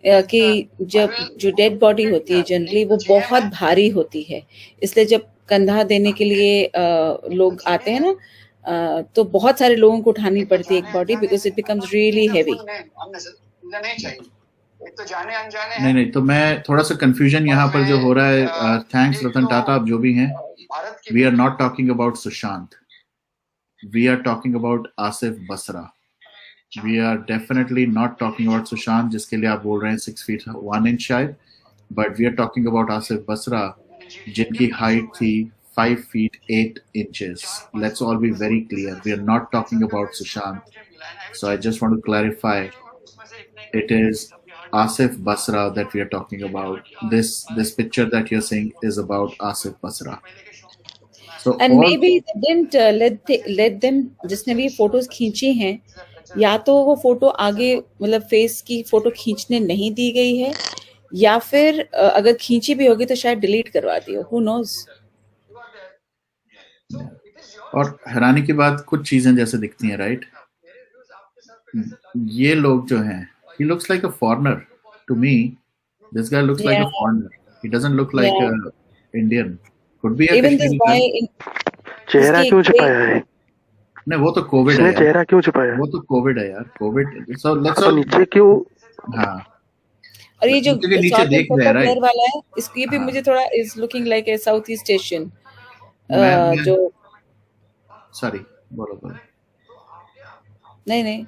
कि जब जो डेड बॉडी होती है जनरली वो बहुत भारी होती है, इसलिए जब कंधा देने के लिए लोग आते हैं ना, तो बहुत सारे लोगों को उठानी पड़ती है एक body, because it becomes really heavy. नहीं, तो मैं थोड़ा सा कंफ्यूजन यहाँ पर जो हो रहा है, थैंक्स रतन टाटा, आप जो भी हैं, we are not talking about Sushant, we are talking about Asif Basra. We are definitely not talking about Sushant जिसके लिए आप बोल रहे हैं 6 फीट 1 इंच शायद, but we are talking about Asif Basra जिनकी हाइट थी 5 feet 8 inches. Let's all be very clear. We are not talking about Sushant. So I just want to clarify. It is Asif Basra that we are talking about. This picture that you're seeing is about Asif Basra. So and maybe they didn't let them, जिसने भी photos खींची हैं, या तो वो photo आगे मतलब face की फोटो खींचने नहीं दी गई है, या फिर अगर खींची भी होगी तो शायद डिलीट करवा दी हो. Who knows? और हैरानी की बात, कुछ चीजें जैसे दिखती हैं, राइट? ये लोग जो हैं, he looks like a foreigner to me. This guy looks like a foreigner. He doesn't look like a Indian. Could be a even this guy चेहरा क्यों छुपाया है? नहीं, वो तो कोविड है. चेहरा क्यों छुपाया है? वो तो कोविड है यार, कोविड. So let's all नीचे क्यों? हाँ, और ये जो नीचे देख रहे हैं, राइट, वाला है, इसकी भी मुझे थोड़ा is looking like a south east Asian. जो सॉरी, बोलो. नहीं,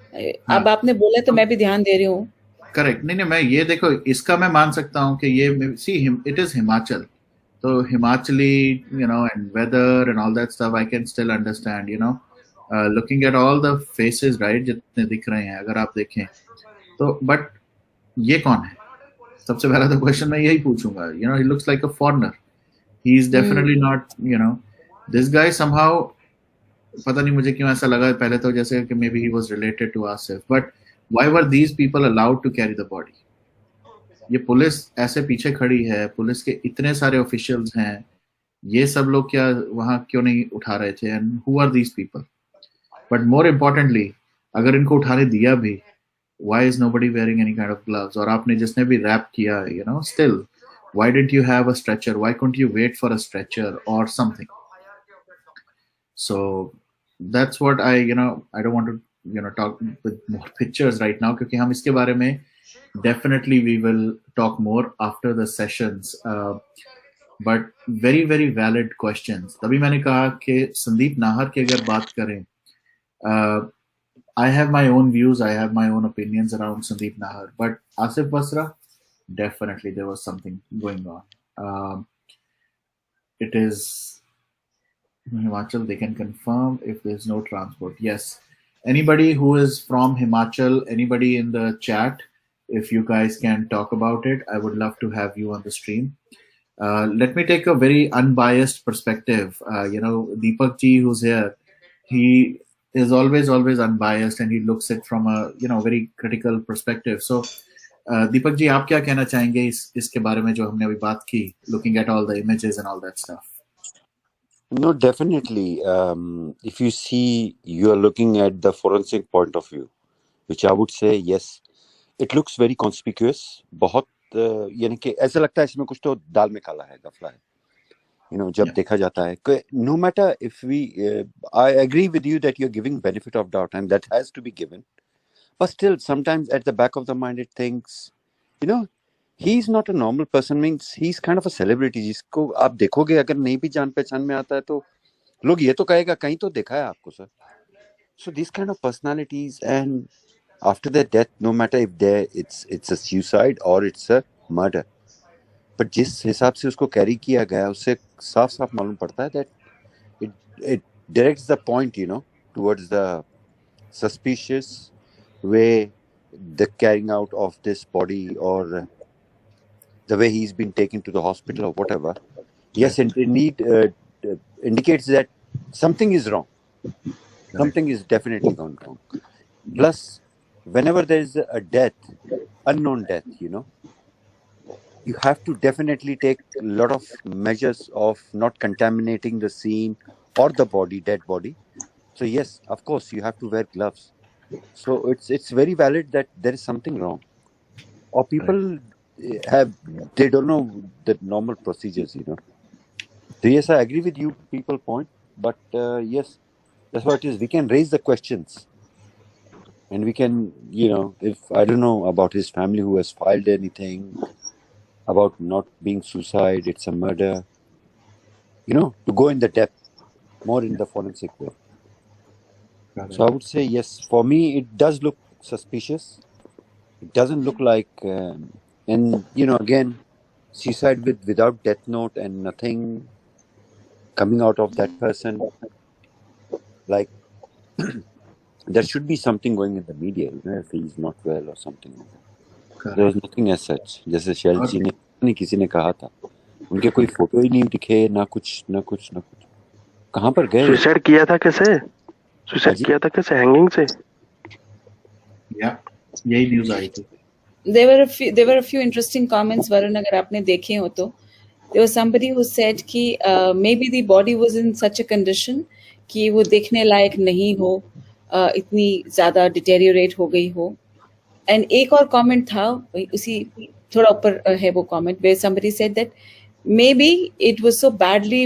अब आपने बोला तो मैं भी ध्यान दे रही हूँ. करेक्ट. नहीं, मैं ये देखो, इसका मैं मान सकता हूँ कि ये सी इट इज हिमाचल, तो Himachali and weather and all that stuff I can still understand. Looking at all the faces right जितने दिख रहे हैं अगर आप देखें तो बट ये कौन है सबसे पहला तो क्वेश्चन मैं यही पूछूंगा you know he looks like a foreigner he is definitely not you know this guy somehow पता नहीं मुझे क्यों ऐसा लगा पहले तो जैसे कि maybe he was related to Asif but why were these people allowed to carry the body ये पुलिस ऐसे पीछे खड़ी है पुलिस के इतने सारे ऑफिशियल्स हैं ये सब लोग क्या वहां क्यों नहीं उठा रहे थे and who are these people but more importantly अगर इनको उठाने दिया भी why is nobody wearing any kind of gloves और आपने जिसने भी रैप किया you know still why didn't you have a stretcher why couldn't you wait for a stretcher or something so that's what I you know I don't want to you know talk with more pictures right now क्योंकि हम इसके बारे में definitely we will talk more after the sessions but very very valid questions तभी मैंने कहा कि संदीप नाहर की अगर बात करें I have my own views, I have my own opinions around Sandeep Nahar, but Asif Basra, definitely there was something going on. It is Himachal, they can confirm if there's no transport. Yes. Anybody who is from Himachal, anybody in the chat, if you guys can talk about it, I would love to have you on the stream. Let me take a very unbiased perspective. You know, Deepak ji, who's here, he is always unbiased and he looks it from a you know very critical perspective so Deepak ji आप क्या कहना चाहेंगे इसके बारे में जो हमने अभी बात की looking at all the images and all that stuff No, definitely if you see you are looking at the forensic point of view which I would say yes it looks very conspicuous बहुत यानी कि ऐसा लगता है इसमें कुछ तो दाल में काला है गफला है you know जब देखा जाता है no matter if we I agree with you that you're giving benefit of doubt and that has to be given but still sometimes at the back of the mind it thinks you know he's not a normal person means he's kind of a celebrity जिसको आप देखोगे अगर नहीं भी जान पहचान में आता है तो लोग ये तो कहेगा कहीं तो देखा है आपको sir so these kind of personalities and after their death no matter if it's a suicide or it's a murder but जिस हिसाब से उसको कैरी किया गया उससे साफ साफ मालूम पड़ता है that it directs the point you know towards the suspicious way the carrying out of this body और the way he is been taken to the hospital और whatever yes it indeed indicates that something is wrong something is definitely gone wrong plus whenever there is a death unknown death you know you have to definitely take a lot of measures of not contaminating the scene or the body dead body so yes of course you have to wear gloves so it's very valid that there is something wrong or people they don't know the normal procedures you know so yes I agree with you people point but yes that's what it is we can raise the questions and we can you know if I don't know about his family who has filed anything about not being suicide it's a murder you know to go in the depth more in the forensic way so I would say yes for me it does look suspicious it doesn't look like and you know again suicide without death note and nothing coming out of that person like there should be something going in the media you know if he's not well or something like that there was nothing as such जैसे शैल जी ने नहीं किसी ने कहा था उनके कोई photo ही नहीं दिखे ना कुछ कहाँ पर गए सुसाइड किया था कैसे हैंगिंग से या यही न्यूज़ आई थी there were a few interesting comments Varun अगर आपने देखे हो तो there was somebody who said कि maybe the body was in such a condition कि वो देखने लायक नहीं हो इतनी ज़्यादा deteriorate हो गई हो and एक और comment था उसी थोड़ा ऊपर है वो comment where somebody said that maybe it was so badly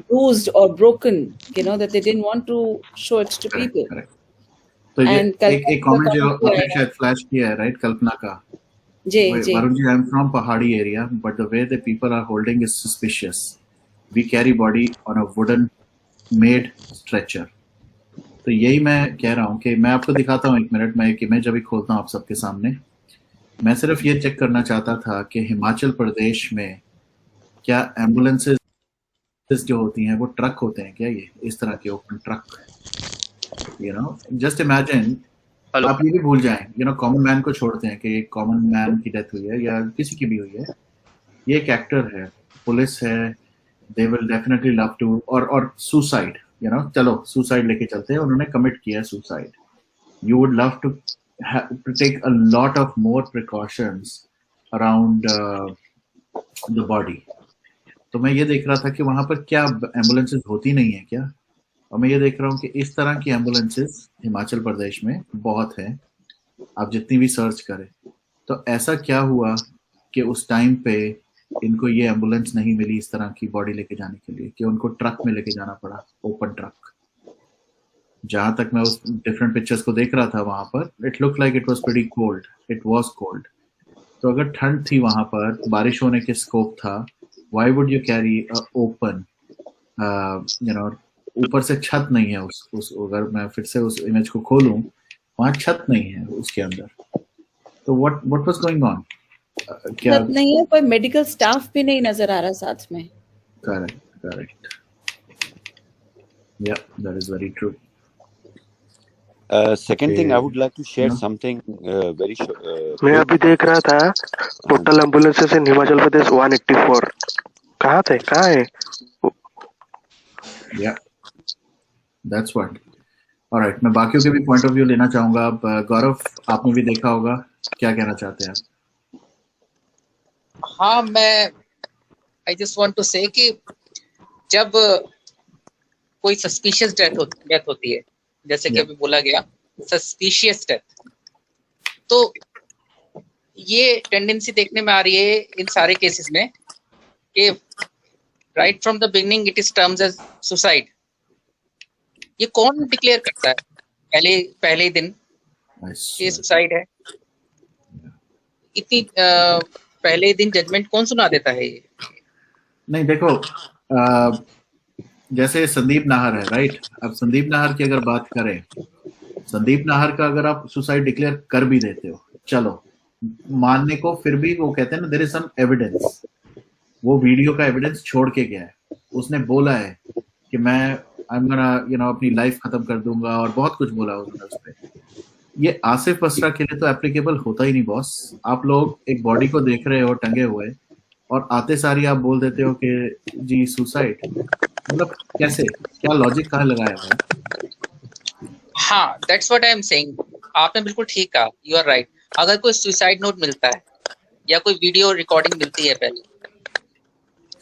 bruised or broken you know that they didn't want to show it to people correct. तो एक comment जो आपने शायद फ्लैश किया है राइट कल्पना का ji Varun ji I am from पहाड़ी area but the way the people are holding is suspicious we carry body on a wooden made stretcher तो यही मैं कह रहा हूँ कि मैं आपको दिखाता हूँ 1 मिनट में एक इमेज अभी खोलता हूँ आप सबके सामने मैं सिर्फ ये चेक करना चाहता था कि हिमाचल प्रदेश में क्या एम्बुलेंसेज जो होती हैं वो ट्रक होते हैं क्या? ये इस तरह के open truck, just imagine, hello आप ये भी भूल जाएं, कॉमन मैन को छोड़ते हैं कि एक कॉमन मैन की डेथ हुई है या किसी की भी हुई है, ये एक एक्टर है, पुलिस है, they will definitely love to, और सुसाइड, चलो सुसाइड लेके चलते हैं, उन्होंने कमिट किया suicide, you would love to take a lot of more precautions around the body. तो मैं ये देख रहा था कि वहां पर क्या एम्बुलेंसेस होती नहीं है क्या, और मैं ये देख रहा हूँ कि इस तरह की एम्बुलेंसेस हिमाचल प्रदेश में बहुत है, आप जितनी भी सर्च करें। तो ऐसा क्या हुआ कि उस टाइम पे इनको ये एम्बुलेंस नहीं मिली इस तरह की बॉडी लेके जाने के लिए, कि उनको ट्रक में लेके जाना पड़ा, ओपन ट्रक। जहां तक मैं उस डिफरेंट पिक्चर्स को देख रहा था वहां पर, it look like it was pretty cold, it was cold. तो अगर ठंड थी वहां पर, बारिश होने के स्कोप था, why would you carry open, ऊपर से छत नहीं है उस अगर मैं फिर से उस इमेज को खोलूं, वहां छत नहीं है उसके अंदर, तो व्हाट वाज गोइंग ऑन? क्या छत नहीं है, कोई मेडिकल स्टाफ भी नहीं नजर आ रहा साथ में। करेक्ट, या that is very true. Second thing, I would like to share something very मैं अभी देख रहा था टोटल एम्बुलेंसेस इन हिमाचल प्रदेश 184। कहाँ है? Yeah, that's what. Alright, मैं बाकियों के भी पॉइंट ऑफ व्यू लेना चाहूंगा। अब गौरव, आपने भी देखा होगा, क्या कहना चाहते हैं आप? हाँ, मैं आई जस्ट वांट टू से कि जब कोई सस्पिशियस डेथ होती है, जैसे कि अभी बोला गया सस्पिशियस डेथ, तो ये टेंडेंसी देखने में आ रही है इन सारे केसेस में कि right from the beginning it is terms as suicide. ये कौन डिक्लेयर करता है पहले ही दिन ये सुसाइड है? इतनी पहले ही दिन जजमेंट कौन सुना देता है ये? नहीं, देखो, जैसे संदीप नाहर है, राइट? अब संदीप नाहर की अगर बात करें, संदीप नाहर का अगर आप सुसाइड डिक्लेयर कर भी देते हो, चलो मानने को, फिर भी वो कहते हैं ना, देयर इज सम एविडेंस। वो वीडियो का एविडेंस छोड़ के गया है, उसने बोला है कि मैं आई एम गोना अपनी लाइफ खत्म कर दूंगा, और बहुत कुछ बोला उसने उस पे। ये आसिफ बसरा के लिए तो एप्लीकेबल होता ही नहीं बॉस। आप लोग एक बॉडी को देख रहे हो टंगे हुए, और आते सारी आप बोल देते हो कि जी सुसाइड, मतलब कैसे, क्या लॉजिक कहाँ लगाया है? हाँ, that's what I am saying. आपने बिल्कुल ठीक कहा, यू आर राइट। अगर कोई सुसाइड नोट मिलता है या कोई वीडियो रिकॉर्डिंग मिलती है पहले,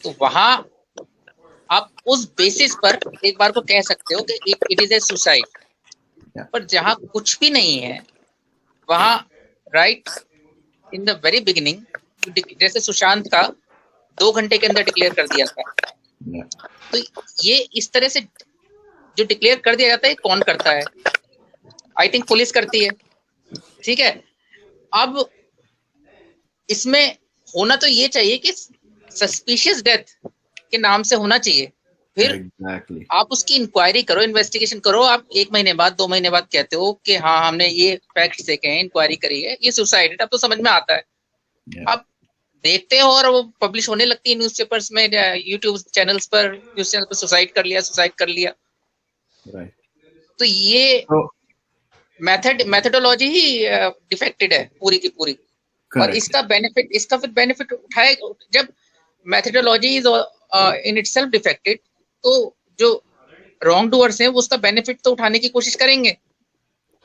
तो वहां आप उस बेसिस पर एक बार को कह सकते हो कि इट इज ए सुसाइड। पर जहां कुछ भी नहीं है, वहां right in the very beginning, जैसे सुशांत का 2 घंटे के अंदर डिक्लेयर कर दिया था, तो ये इस तरह से जो डिक्लेयर कर दिया जाता है, कौन करता है? आई थिंक पुलिस करती है, ठीक है। अब इसमें होना तो ये चाहिए कि सस्पिशियस डेथ के नाम से होना चाहिए, फिर Exactly. आप उसकी इंक्वायरी करो, इन्वेस्टिगेशन करो। आप 1 महीने बाद 2 महीने बाद कहते हो कि हाँ हमने ये फैक्ट्स देखे हैं, इंक्वायरी करी है, ये सुसाइड है, अब तो समझ में आता है। आप देखते हो और वो पब्लिश होने लगती है न्यूज़पेपर्स में, यूट्यूब चैनल्स पर, न्यूज़ चैनल पर सुसाइड कर लिया। Right. तो ये मेथडोलॉजी ही डिफेक्टेड है पूरी की पूरी। और इसका फिर बेनिफिट उठाए, जब methodology is in itself defected, तो जो रॉन्ग डूअर्स हैं वो उसका बेनिफिट तो उठाने की कोशिश करेंगे।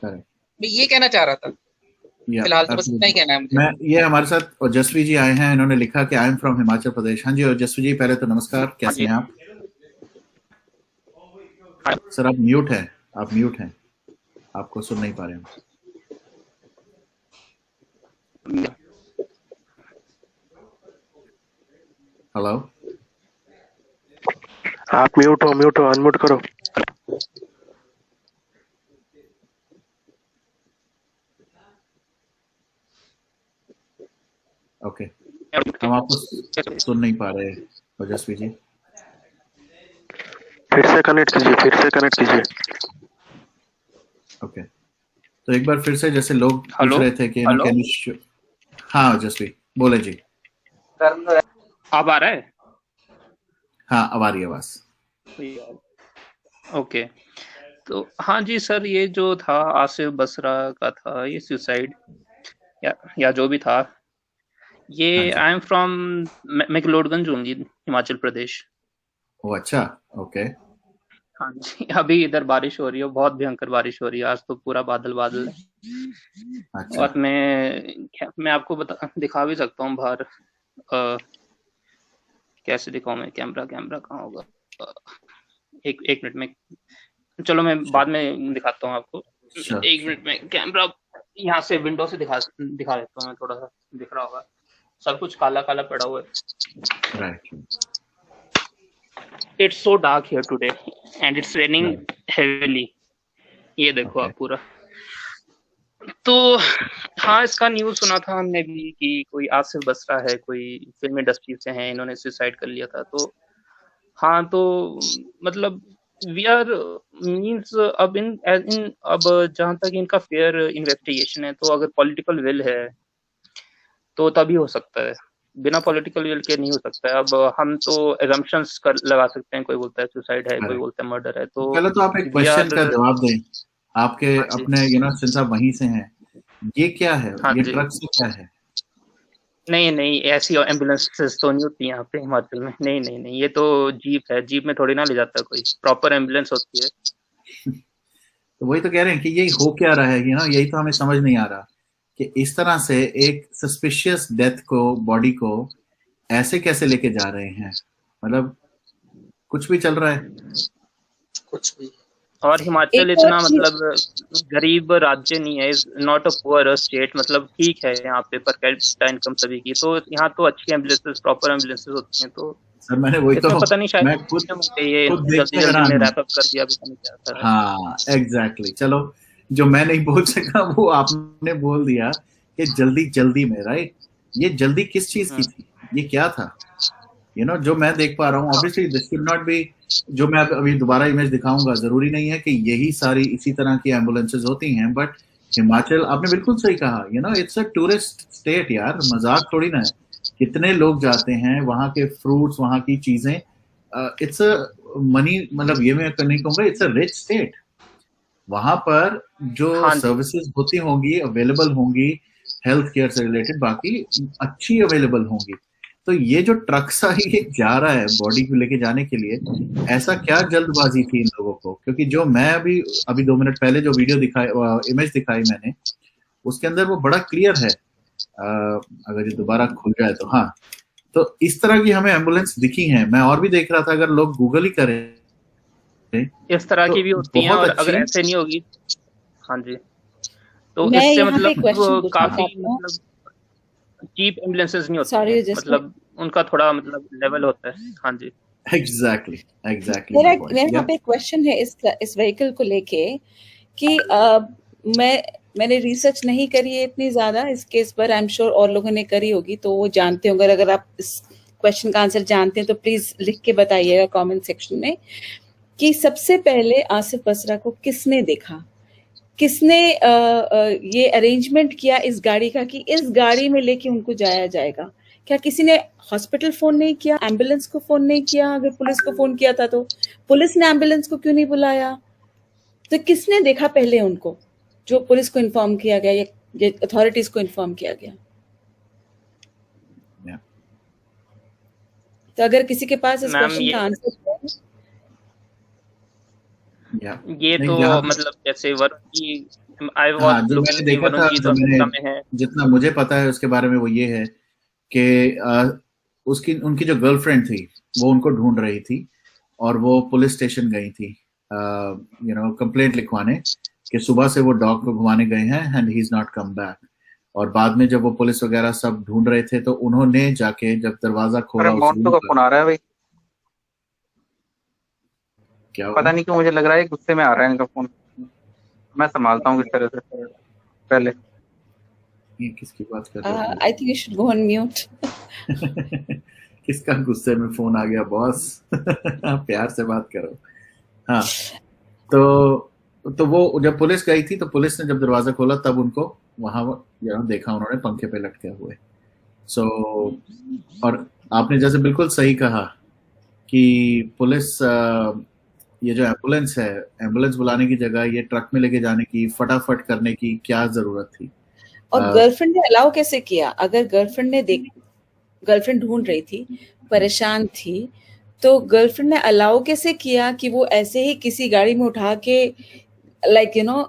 मैं ये कहना चाह रहा था, फिलहाल तो बस इतना ही कहना है मुझे। मैं ये हमारे साथ ओजस्वी जी आए हैं, इन्होंने लिखा कि आई एम फ्रॉम हिमाचल प्रदेश। हाँ जी ओजस्वी जी, पहले तो नमस्कार, कैसे हैं आप? सर आप म्यूट हैं, आपको सुन नहीं पा रहे हैं। हेलो, आप म्यूट हो, अनम्यूट करो। ओके, हम आपको सुन नहीं पा रहे ओजस्वी जी। फिर से कनेक्ट कीजिए। ओके, तो एक बार फिर से, जैसे लोग पूछ रहे थे कि हाँ ओजस्वी बोले जी। अब आ रहा है? हाँ अब आ रही है आवाज। ओके, तो हाँ जी सर, ये जो था आसिफ बसरा का था ये सुसाइड या जो भी था, ये हाँ जी। I am from McLeodganj only, Himachal Pradesh. ओ अच्छा, ओके। हाँ जी, अभी इधर बारिश हो रही है, बहुत भयंकर बारिश हो रही है, आज तो पूरा बादल बादल है। अच्छा और मैं आपको दिखा भी सकता हूँ बाहर। कैसे दिखाऊं मैं, कैमरा कहाँ होगा? एक मिनट में, चलो मैं बाद में दिखाता हूँ आपको। Sure, एक मिनट में कैमरा यहाँ से विंडो से दिखा देता हूँ मैं, थोड़ा सा दिख रहा होगा, सब कुछ काला काला पड़ा हुआ है। Right. It's so dark here today and it's raining heavily. ये देखो Okay. आप पूरा। तो हाँ, इसका न्यूज़ सुना था हमने भी कि कोई आसिफ बसरा है, कोई फिल्म इंडस्ट्री से हैं, इन्होंने सुसाइड कर लिया था। तो हाँ, तो मतलब वी आर मीन्स अब जहाँ तक इनका फेयर इन्वेस्टिगेशन है, तो अगर पॉलिटिकल विल है तो तभी हो सकता है, बिना पॉलिटिकल विल के नहीं हो सकता है। अब हम तो एजम्पशंस लगा सकते हैं, कोई बोलता है सुसाइड है, कोई बोलता है मर्डर है। तो पहले तो आप एक we क्वेश्चन are- का जवाब दें, आपके हाँ जी। अपने सिंस आप वहीं से हैं, ये क्या है? हाँ ये जी। ट्रक से क्या है? नहीं, ऐसी एम्बुलेंसेस तो नहीं होती यहाँ पे हिमाचल में। नहीं, ये तो जीप है, जीप में थोड़ी ना ले जाता है कोई, प्रॉपर एम्बुलेंस होती है। तो वही तो कह रहे हैं कि ये हो क्या रहा है, यही तो हमें समझ नहीं आ रहा कि इस तरह से एक सस्पिशियस डेथ को, बॉडी को ऐसे कैसे लेके जा रहे हैं। मतलब कुछ भी चल रहा है, कुछ भी। और हिमाचल एक और इतना चीज- मतलब गरीब राज्य नहीं है, is not a poor state. मतलब ठीक है यहाँ पे पर कैपिटा इनकम सभी की, तो यहाँ तो अच्छी एम्बुलेंसेस, प्रॉपर एम्बुलेंसेस होती हैं। तो सर मैंने वही इसमें तो पता नहीं, शायद मैं खुद ये देख के जल्दी हैरान में हूँ। रैप अप कर दिया, पता नहीं क्या था। हाँ एग्जैक्टली, चलो जो मैं नहीं बोल सका वो आपने बोल दिया कि जल्दी में, राइट। ये जल्दी किस चीज की थी, ये क्या था? जो मैं देख पा रहा हूँ, obviously this should not be, जो मैं अभी दोबारा इमेज दिखाऊंगा, जरूरी नहीं है कि यही सारी इसी तरह की एम्बुलेंसेज होती हैं, बट हिमाचल, आपने बिल्कुल सही कहा, इट्स अ टूरिस्ट स्टेट यार, मजाक थोड़ी ना है। कितने लोग जाते हैं, वहाँ के फ्रूट्स, वहाँ की चीजें, इट्स अ मनी, मतलब ये मैं नहीं कहूंगा, इट्स अ रिच स्टेट। वहां पर जो हाँ जी। सर्विसेज होती होंगी, अवेलेबल होंगी, हेल्थ केयर से रिलेटेड, बाकी अच्छी अवेलेबल होंगी। तो ये जो ट्रक सा ही जा रहा है बॉडी को लेके जाने के लिए, ऐसा क्या जल्दबाजी थी इन लोगों को? क्योंकि जो मैं अभी 2 मिनट पहले जो वीडियो इमेज दिखाई मैंने, उसके अंदर वो बड़ा क्लियर है। अगर ये दोबारा खुल जाए तो, हाँ, तो इस तरह की हमें एम्बुलेंस दिखी है। मैं और भी देख रहा था, अगर लोग गूगल ही करें इस तरह तो की भी होती हैं, बहुत और अच्छी। अगर ऐसे नहीं होगी, हाँ जी, तो मैं इससे यहाँ पे मतलब question वो पूछना काफी चाहती हूँ। मतलब चीप एम्बुलेंसेस नहीं होती Sorry, हैं, just मतलब उनका थोड़ा मतलब लेवल होता है। हाँ जी। एग्जैक्टली मेरा यहाँ पे क्वेश्चन है इस व्हीकल को लेके कि मैंने रिसर्च नहीं करी है इतनी ज्यादा इस केस पर, आई एम श्योर और लोगों ने करी होगी तो वो जानते होंगे। अगर आप इस क्वेश्चन का आंसर जानते हैं तो प्लीज लिख के बताइएगा कमेंट सेक्शन में कि सबसे पहले आसिफ बसरा को किसने देखा, किसने ये अरेंजमेंट किया इस गाड़ी का कि इस गाड़ी में लेके उनको जाया जाएगा। क्या किसी ने हॉस्पिटल फोन नहीं किया, एम्बुलेंस को फोन नहीं किया? अगर पुलिस को फोन किया था तो पुलिस ने एम्बुलेंस को क्यों नहीं बुलाया? तो किसने देखा पहले उनको, जो पुलिस को इन्फॉर्म किया गया या अथॉरिटीज को इन्फॉर्म किया गया? तो अगर किसी के पास इस क्वेश्चन का आंसर है, ये तो मतलब जैसे वरुण की, जो मैंने देखा था, जो मैंने जितना मुझे पता है उसके बारे में, वो ये है कि उनकी जो गर्लफ्रेंड थी वो उनको ढूंढ रही थी और वो पुलिस स्टेशन गई थी कंप्लेंट लिखवाने कि सुबह से वो डॉग को घुमाने गए हैं and he is not come back. और बाद में जब वो पुलिस वगैरह सब ढूंढ रहे थे तो उन्होंने जाके जब दरवाजा खोला, का फोन आ रहा है भाई, क्या पता नहीं क्यों मुझे लग रहा है गुस्से में आ रहा है इनका फोन। मैं संभालता हूँ किस तरह से पहले। ये किसकी बात कर रहे हैं? I think you should go on mute. किसका गुस्से में फोन आ गया बॉस? प्यार से बात करो। हाँ, तो वो जब पुलिस गई थी तो पुलिस ने जब दरवाजा खोला तब उनको वहां देखा उन्होंने पंखे पे लटके हुए। और आपने जैसे बिल्कुल सही कहा कि पुलिस ये जो एम्बुलेंस है, एम्बुलेंस बुलाने की जगह ये ट्रक में लेके जाने की, फटाफट करने की क्या जरूरत थी? और गर्लफ्रेंड ने अलाउ कैसे किया? अगर गर्लफ्रेंड ढूंढ रही थी, परेशान थी, तो गर्लफ्रेंड ने अलाउ कैसे किया कि वो ऐसे ही किसी गाड़ी में उठा के, लाइक यू नो,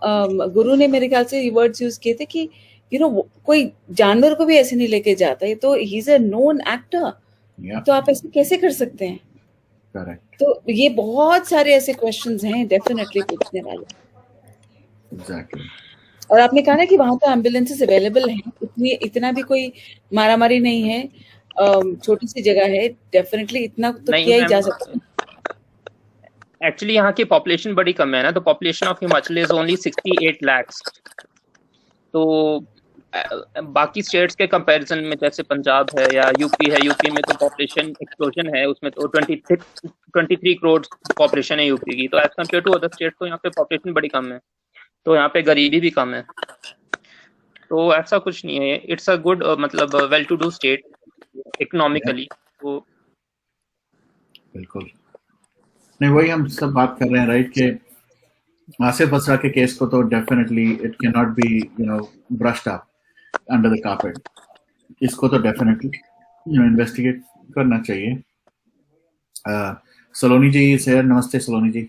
गुरु ने मेरे ख्याल से वर्ड्स यूज किए थे कि यू नो कोई जानवर को भी ऐसे नहीं लेके जाता है, तो he is a known actor, तो आप ऐसे कैसे कर सकते हैं? करेक्ट, तो ये बहुत सारे ऐसे क्वेश्चंस हैं डेफिनेटली पूछने वाले। एग्जैक्टली। और आपने कहा ना कि वहां तो एम्बुलेंसेस अवेलेबल हैं, इतना भी कोई मारामारी नहीं है, छोटी सी जगह है, डेफिनेटली इतना तो नहीं किया ही जा मैम, सकता है। एक्चुअली यहाँ की पॉपुलेशन बड़ी कम है ना, तो population of Himachal is only 68 lakhs। तो बाकी स्टेट्स के कंपैरिजन में, जैसे पंजाब है या यूपी है, यूपी में तो पॉपुलेशन एक्सप्लोजन है, उसमें तो 23 करोड़ पॉपुलेशन है यूपी की। तो as compare to other state तो यहाँ पे पॉपुलेशन बड़ी कम है, तो यहाँ पे गरीबी भी कम है, तो ऐसा कुछ नहीं है। इट्स अ गुड मतलब well to do state economically. तो बिल्कुल नहीं, वही हम सब बात कर रहे हैं, राइट, कि आसिफ बसरा के केस को तो definitely it can not be brushed up under the carpet. इसको तो डेफिनेटली इन्वेस्टिगेट करना चाहिए। सलोनी जी सर, नमस्ते सलोनी जी।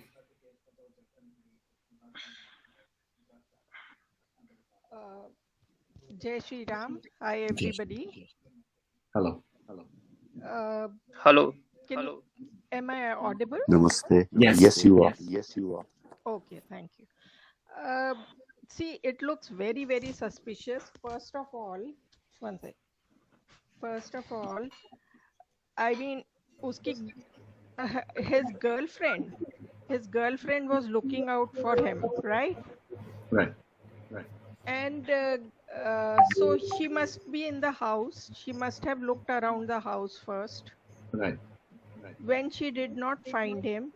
Jai Shri Ram. Hi everybody. Hello hello, Am I audible? Namaste. Yes. Yes, you are. Yes, you are. Okay, thank you. See, it looks very, very suspicious. First of all, one sec. First of all, I mean, his girlfriend was looking out for him, right? Right. And so she must be in the house. She must have looked around the house first. Right. When she did not find him,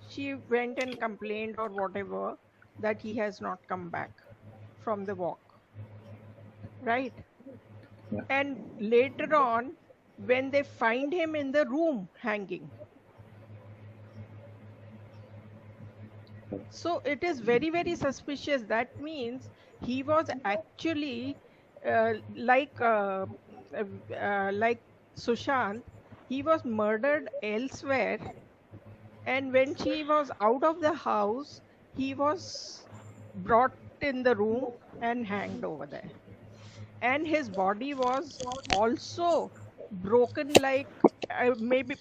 she went and complained or whatever that he has not come back from the walk. Right? Yeah. And later on, when they find him in the room hanging, so it is very, very suspicious. That means he was actually like Sushant, he was murdered elsewhere, and when she was out of the house, he was brought in the room and hanged over there. And his body was also broken, like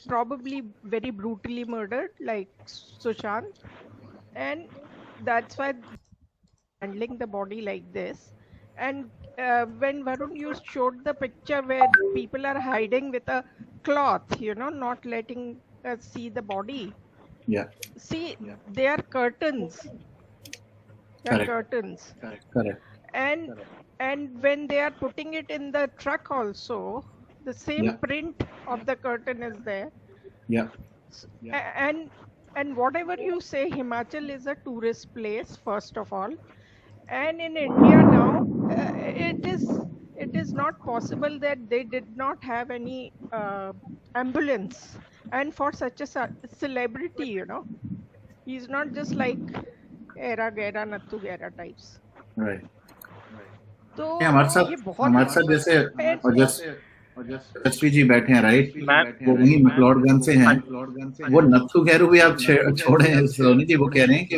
probably very brutally murdered, like Sushant. And that's why handling the body like this. And when Varun, you showed the picture where people are hiding with a cloth, not letting us see the body. Yeah. See, they are curtains. Correct. Curtains. Correct. And when they are putting it in the truck also, the same print of the curtain is there. Yeah. And whatever you say, Himachal is a tourist place, first of all. And in India now, it is not possible that they did not have any ambulance. And for such a celebrity, he's not just like Era Gera Nattu Gera types. Right. तो हमारे साथ जैसे SP जी बैठे हैं, right, वो वही मैक्लोडगंज से हैं। वो नत्थु गैरू भी आप छोड़े हैं सोनी जी, वो कह रहे हैं कि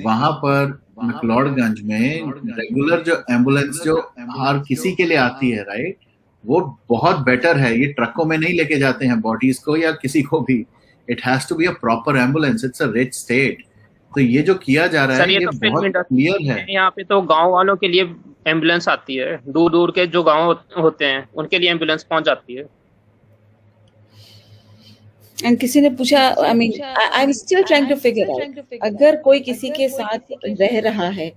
वहां पर मैक्लोडगंज में रेगुलर जो एम्बुलेंस जो हर किसी के लिए आती है, राइट, वो बहुत बेटर है। ये ट्रकों में नहीं लेके जाते हैं बॉडीज को या किसी को भी। It has to be a proper ambulance. It's a rich state. तो ये जो किया जा रहा है ये बहुत क्लियर है। यहाँ पे तो गांव वालों के लिए एम्बुलेंस आती है, दूर दूर के जो गांव होते हैं उनके लिए एम्बुलेंस पहुंच जाती है। एंड किसी ने पूछा, I mean I am still trying to figure out, अगर कोई किसी के साथ रह रहा है,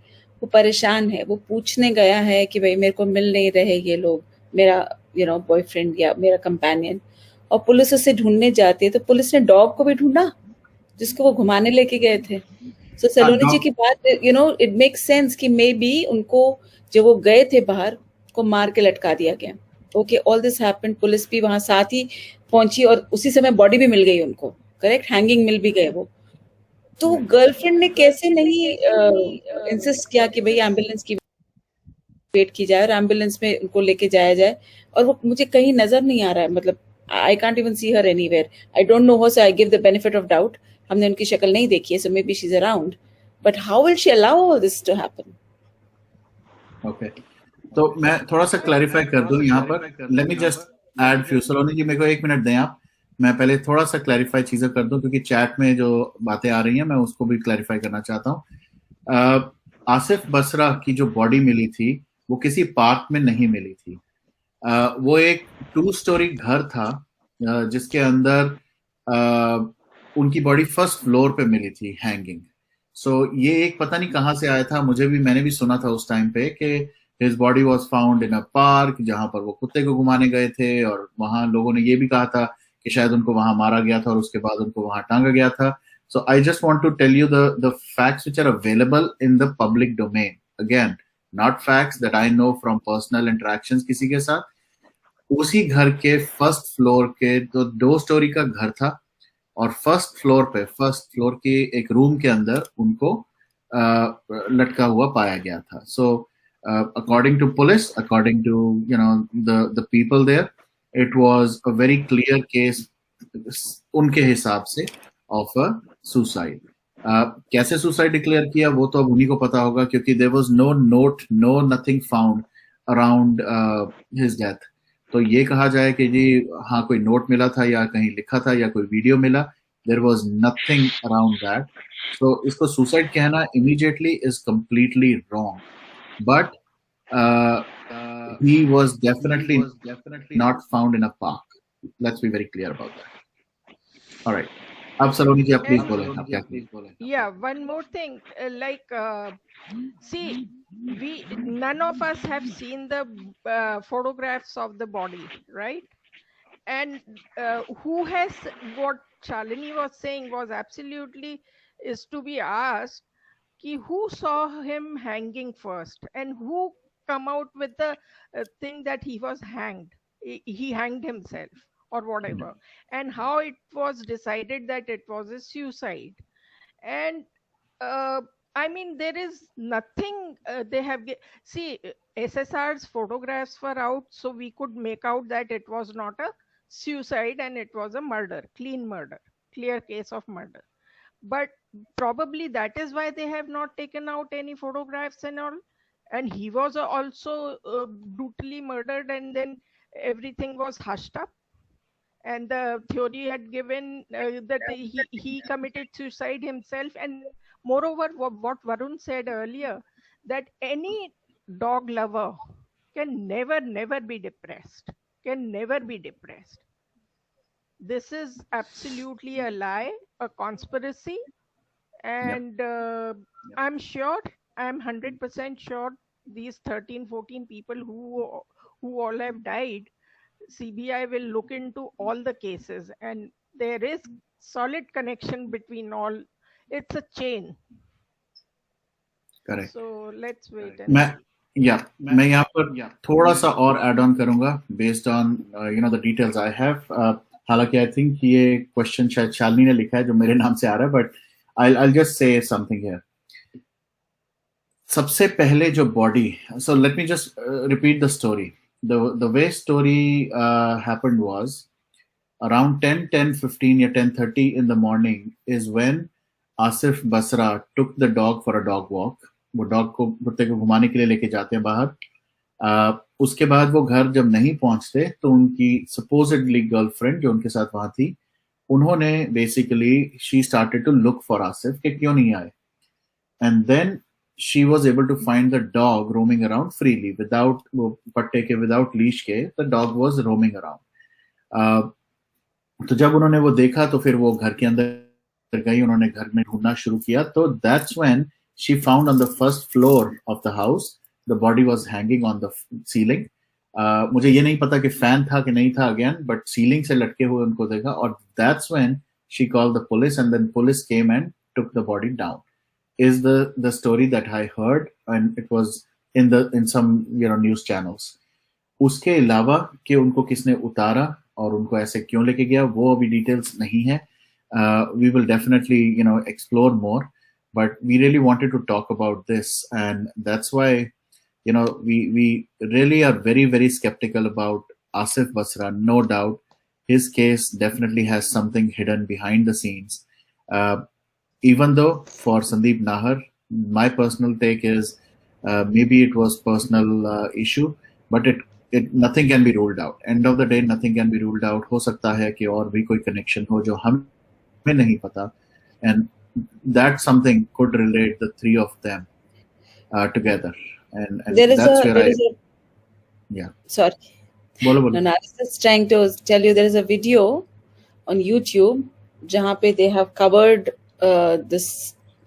वो परेशान है, वो पूछने गया है कि भाई मेरे को मिल नहीं रहे ये लोग, मेरा बॉयफ्रेंड या मेरा कंपेनियन, और पुलिस उसे ढूंढने जाती है, तो पुलिस ने डॉग को भी ढूंढा जिसको वो घुमाने लेके गए थे। सो सलोनी जी की बात, इट मेक्स सेंस कि मे बी उनको जब वो गए थे बाहर को मार के लटका दिया गया। Okay, all this happened, police भी वहां साथ ही पहुंची और उसी समय बॉडी भी मिल गई उनको करेक्ट, हैंगिंग मिल भी गए वो। तो गर्लफ्रेंड ने कैसे नहीं इंसिस्ट किया कि भाई एम्बुलेंस की वेट की जाए और एम्बुलेंस में उनको लेके जाया जाए, और वो मुझे कहीं नजर नहीं आ रहा है, मतलब I can't even see her anywhere. I don't know her, so I give the benefit of doubt, हमने उनकी शक्ल नहीं देखी है, so maybe she is around, but how will she allow all this to happen? Okay, तो मैं थोड़ा सा क्लैरिफाई कर दूं यहाँ पर। Let me just add few. Saloni ji, मेरे को 1 मिनट दें आप, मैं पहले थोड़ा सा क्लैरिफाई चीजें कर दूं, क्योंकि चैट में जो बातें आ रही हैं मैं उसको भी क्लैरिफाई करना चाहता हूँ। आसिफ बसरा की जो बॉडी मिली थी वो किसी पार्क में नहीं मिली थी। वो एक 2 स्टोरी घर था जिसके अंदर उनकी बॉडी फर्स्ट फ्लोर पे मिली थी हैंगिंग। सो ये एक पता नहीं कहाँ से आया था, मैंने भी सुना था उस टाइम पे कि his body was found in a park, जहां पर वो कुत्ते को घुमाने गए थे, और वहां लोगों ने ये भी कहा था कि शायद उनको वहां मारा गया था और उसके बाद उनको वहां टांगा गया था। So I just want to tell you the facts which are available in the public domain. Again, not facts that I know from personal interactions किसी के साथ। उसी घर के फर्स्ट फ्लोर के 2 स्टोरी का घर था, और फर्स्ट फ्लोर के एक रूम के अंदर उनको लटका हुआ पाया गया था। So according to police, according to the people there, it was a very clear case उनके हिसाब से of a सुसाइड। कैसे सुसाइड डिक्लेयर किया वो तो अब उन्हीं को पता होगा, क्योंकि there was no note, no nothing found around his death. तो ये कहा जाए कि जी हाँ कोई नोट मिला था या कहीं लिखा था या कोई वीडियो मिला, there was nothing around that. So इसको सुसाइड कहना immediately is completely wrong, but he was definitely not found in a park. Let's be very clear about that. All right. अब सलोनी जी आप प्लीज बोलें, आप क्या बोलें? Yeah, one more thing, see, none of us have seen the photographs of the body, right? And what Shalini was saying was absolutely is to be asked, ki who saw him hanging first, and who come out with the thing that he was hanged, he hanged himself or whatever, and how it was decided that it was a suicide. And I mean, there is nothing they have see, SSR's photographs were out, so we could make out that it was not a suicide and it was a murder, clear case of murder. But probably that is why they have not taken out any photographs and all. And he was also brutally murdered, and then everything was hushed up, and the theory had given that he committed suicide himself. And moreover, what Varun said earlier, that any dog lover can never be depressed, This is absolutely a lie, a conspiracy. And I'm 100% sure these 13-14 people who all have died, CBI will look into all the cases, and there is solid connection between all. It's a chain. Correct. So let's wait and मैं यहाँ पर थोड़ा सा और add on करूंगा based on the details I have. हालांकि I think ये question शायद शालिनी ने लिखा है जो मेरे नाम से आ रहा है, but I'll just say something here. सबसे पहले जो body, so let me just repeat the story. The way story happened was around 10:15 or 10:30 in the morning is when Asif Basra took the dog for a dog walk. वो dog को कुत्ते को घुमाने के लिए लेके जाते हैं बाहर। उसके बाद वो घर जब नहीं पहुंचते तो उनकी supposedly गर्लफ्रेंड जो उनके साथ वहां थी, उन्होंने basically she started to look for Asif कि क्यों नहीं आए, and then she was able to find the dog roaming around freely without पट्टे के, without leash के, the dog was roaming around. तो जब उन्होंने वो देखा तो फिर वो घर के अंदर गई, उन्होंने घर में ढूंढना शुरू किया, तो that's when she found on the first floor of the house the body was hanging on the ceiling. मुझे ये नहीं पता कि फैन था कि नहीं था again, but ceiling से लटके हुए उनको देखा, और that's when she called the police, and then police came and took the body down. Is the story that I heard, and it was in some news channels. उसके अलावा कि उनको किसने उतारा और उनको ऐसे क्यों लेके गया वो अभी डिटेल्स नहीं है। we will definitely, explore more. But we really wanted to talk about this, and that's why, we really are very, very skeptical about Asif Basra. No doubt, his case definitely has something hidden behind the scenes. Even though for Sandeep Nahar, my personal take is maybe it was personal issue, but it nothing can be ruled out. End of the day, nothing can be ruled out. हो सकता है कि और भी कोई connection हो जो हमें नहीं पता, and that something could relate the three of them together, and that's where yeah. Sorry. बोलो. No, I was just trying to tell you there is a video on YouTube जहाँ पे they have covered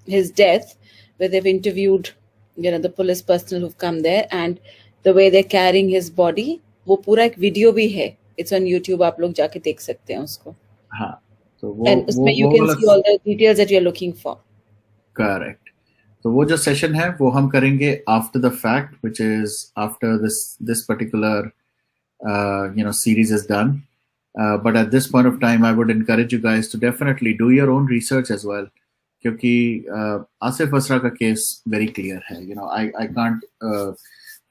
his death, where they've interviewed the police personnel who've come there, and the way they're carrying his body, वो पूरा एक video भी है. It's on YouTube, आप लोग जाके देख सकते हैं उसको. हाँ. तो and उसमें you can see all the details that you're looking for. Correct. तो वो जो session है वो हम करेंगे after the fact, which is after this particular series is done. But at this point of time, I would encourage you guys to definitely do your own research as well, क्योंकि आसिफ बसरा का case very clear है. I can't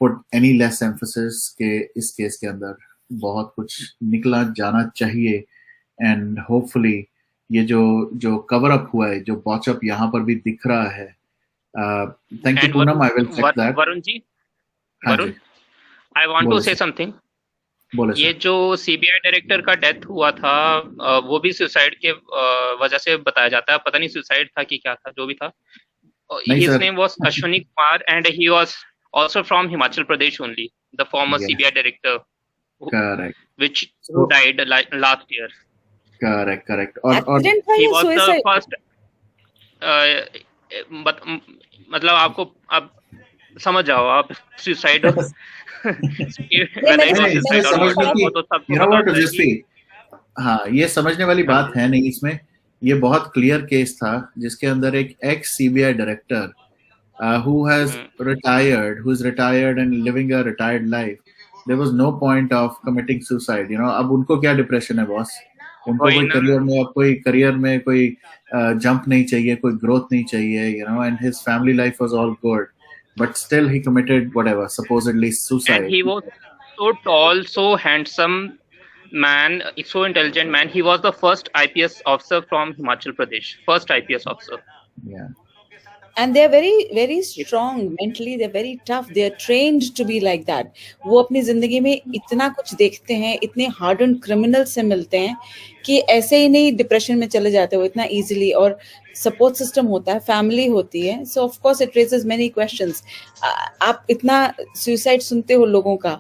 put any less emphasis कि इस case के अंदर बहुत कुछ निकला जाना चाहिए, and hopefully ये जो cover up हुआ है, जो botch up यहाँ पर भी दिख रहा है. Thank you, Poonam. I will check that. Varun ji, I want to say something. ये जो सीबीआई डायरेक्टर का डेथ हुआ था, वो भी सुसाइड के वजह से बताया जाता है. पता नहीं सुसाइड था कि क्या था, जो भी था. His name was Ashwini Kumar, and he was also from Himachal Pradesh only, the former CBI director. Correct. Which died last year. Correct. He was the first. मतलब आपको आप समझ जाओ, आप सुसाइड हाँ, ये समझने वाली बात है नहीं इसमें. ये बहुत क्लियर केस था जिसके अंदर एक x CBI director who has retired, who is retired and living a retired life. There was no point of committing suicide. अब उनको क्या डिप्रेशन है बॉस? उनको कोई करियर में कोई जंप नहीं चाहिए, कोई ग्रोथ नहीं चाहिए, and his family life was all good, but still he committed whatever, supposedly suicide. And he was so tall, so handsome man, so intelligent man. He was the first IPS officer from Himachal Pradesh, first IPS officer. Yeah. And they're very, very strong mentally. They're very tough. They're trained to be like that. वो अपनी जिंदगी में इतना कुछ देखते हैं, इतने hardened criminals से मिलते हैं कि ऐसे ही नहीं डिप्रेशन में चले जाते वो इतना easily. और सपोर्ट सिस्टम होता है, फैमिली होती है. सो of course it raises many questions. आप इतना सुसाइड सुनते हो लोगों का,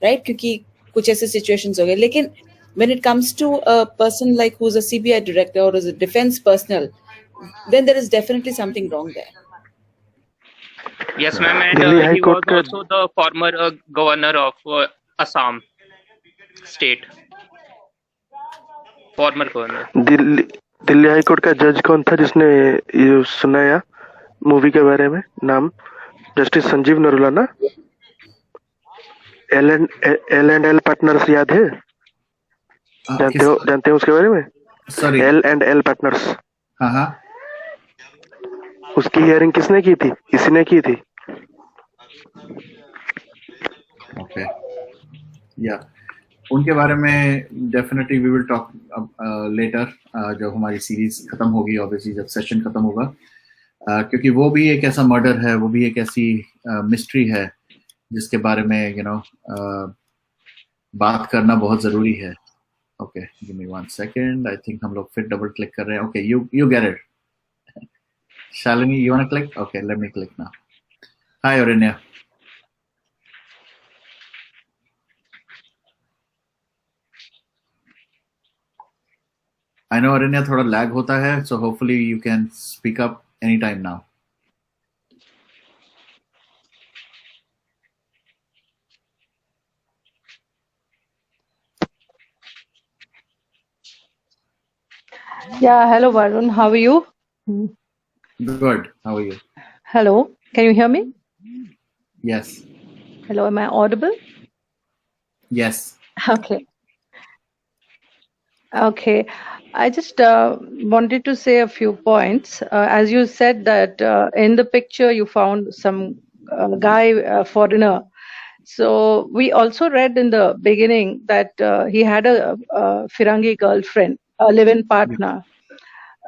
राइट? क्योंकि कुछ ऐसे सिचुएशंस हो गए. लेकिन when it comes to a person like who's a CBI director or is a defense personnel, then there is definitely something wrong there. Yes, ma'am. And he was also the former governor of Assam state. Former governor. Delhi high court का जज कौन था जिसने ये सुनाया movie के बारे में? नाम जस्टिस संजीव नरूला ना? L&L पार्टनर्स याद है? जानते हो उसके बारे में? Sorry, L&L partners. हाँ. उसकी हियरिंग किसने की थी? इसी ने की थी. ओके, या उनके बारे में definitely we will talk later, जब हमारी सीरीज खत्म होगी, ऑब्वियसली जब सेशन खत्म होगा, क्योंकि वो भी एक ऐसा मर्डर है, वो भी एक ऐसी मिस्ट्री है जिसके बारे में बात करना बहुत जरूरी है. Okay, give me 1 second. I think हम लोग फिर डबल क्लिक कर रहे हैं. Okay, you get it. Shalini, you want to click? Okay, let me click now. Hi, Orinya. I know Orinya थोड़ा lag होता है, so hopefully you can speak up anytime now. Yeah, hello Varun, how are you? Good. How are you? Hello, can you hear me? Yes. Hello, am I audible? Yes. Okay. Okay, I just wanted to say a few points. As you said that in the picture you found some guy, foreigner. So we also read in the beginning that he had a Firangi girlfriend, a live-in partner.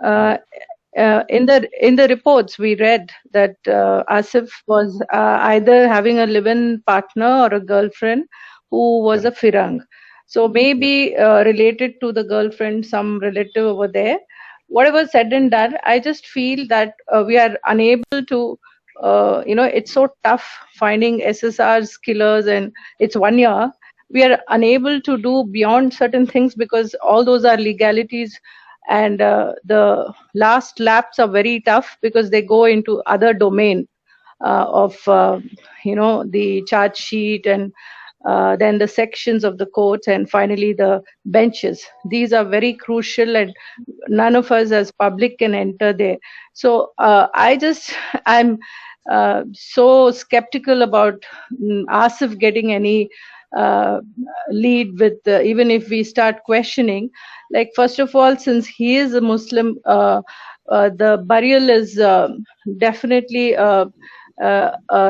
In the reports we read that Asif was either having a live-in partner or a girlfriend who was a Firang. So maybe related to the girlfriend, some relative over there. Whatever said and done, I just feel that we are unable to, it's so tough finding SSR's killers, and it's 1 year. We are unable to do beyond certain things because all those are legalities, and the last laps are very tough because they go into other domain of the charge sheet, and then the sections of the courts, and finally the benches. These are very crucial, and none of us as public can enter there. So I'm so skeptical about Asif getting any lead with, even if we start questioning. Like, first of all, since he is a Muslim, the burial is definitely a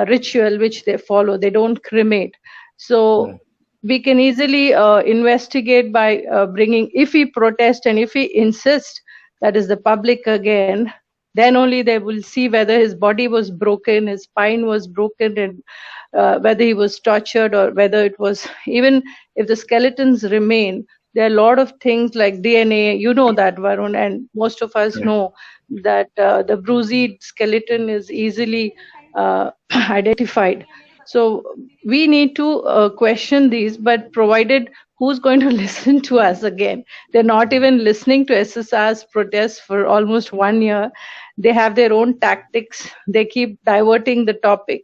ritual which they follow. They don't cremate. So we can easily investigate by bringing, if we protest and if we insist, that is the public again, then only they will see whether his body was broken, his spine was broken, and whether he was tortured, or whether it was, even if the skeletons remain, there are a lot of things like DNA, you know that, Varun, and most of us know that the bruised skeleton is easily identified. So we need to question these, but provided who's going to listen to us again? They're not even listening to SSR's protests for almost 1 year. They have their own tactics. They keep diverting the topic.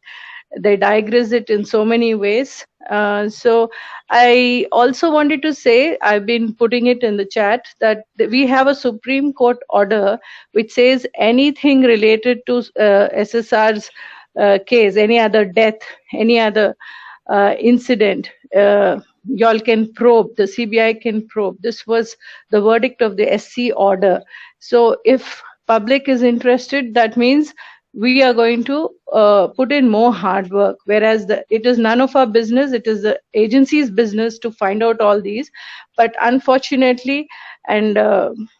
They digress it in so many ways. So I also wanted to say, I've been putting it in the chat, that we have a Supreme Court order which says anything related to SSR's case, any other death, any other incident, y'all can probe, the CBI can probe. This was the verdict of the SC order. So if public is interested, that means we are going to put in more hard work, whereas it is none of our business. It is the agency's business to find out all these. But unfortunately, and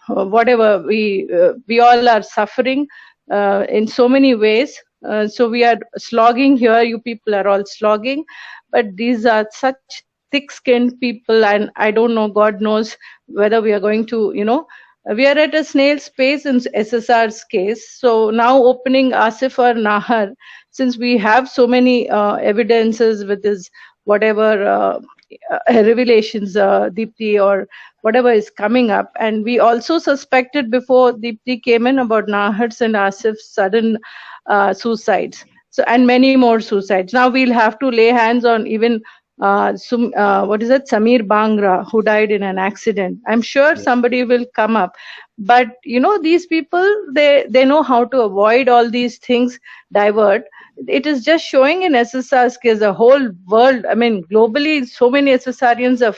whatever, we all are suffering in so many ways. So we are slogging here. You people are all slogging, but these are such thick-skinned people, and I don't know, God knows whether we are going to, we are at a snail's pace in SSR's case. So now opening Asif or Nahar, since we have so many evidences with his whatever revelations, Deepthi or whatever is coming up, and we also suspected before Deepthi came in about Nahar's and Asif's sudden suicides. So, and many more suicides. Now we'll have to lay hands on even Sameer Bangra, who died in an accident. I'm sure somebody will come up, but these people, they know how to avoid all these things, divert. It is just showing in SSR's case, the whole world, I mean, globally, so many SSRians are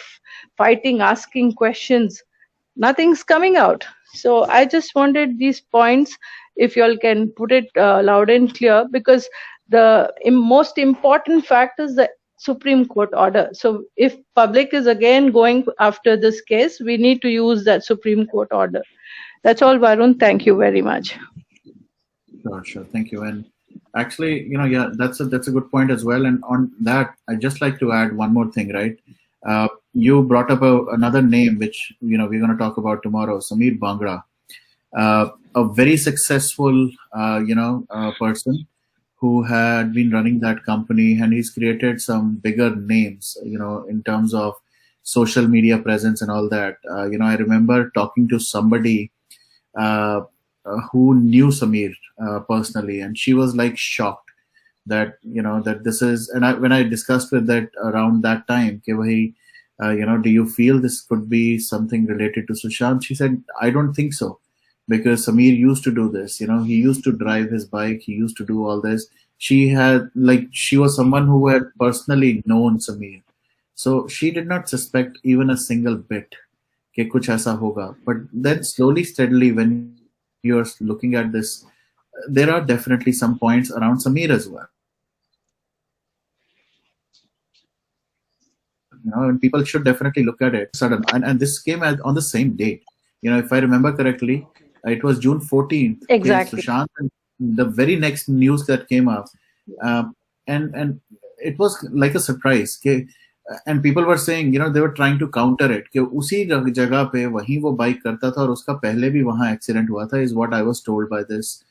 fighting, asking questions. Nothing's coming out. So I just wanted these points, if you all can put it loud and clear, because the most important fact is the Supreme Court order. So if public is again going after this case, we need to use that Supreme Court order. That's all, Varun. Thank you very much. Sure. Thank you. And actually, that's a good point as well. And on that, I'd just like to add one more thing, right? You brought up another name, which, we're going to talk about tomorrow, Sameer Bangra, a very successful, person who had been running that company, and he's created some bigger names, in terms of social media presence and all that. I remember talking to somebody who knew Sameer personally, and she was like shocked that, that this is, and when I discussed with that around that time, do you feel this could be something related to Sushant? She said, I don't think so. Because Sameer used to do this, he used to drive his bike, he used to do all this. She was someone who had personally known Sameer. So she did not suspect even a single bit. कि कुछ ऐसा होगा. But then slowly, steadily, when you're looking at this, there are definitely some points around Sameer as well. And people should definitely look at it. Sudden, and this came on the same date. If I remember correctly, it was June 14th. Exactly. Sushant, and the very next news that came up, and it was like a surprise. And people were saying, they were trying to counter it. कि उसी जगह पे वहीं वो bike करता था और उसका पहले भी वहाँ एक्सीडेंट हुआ था, is what I was told by this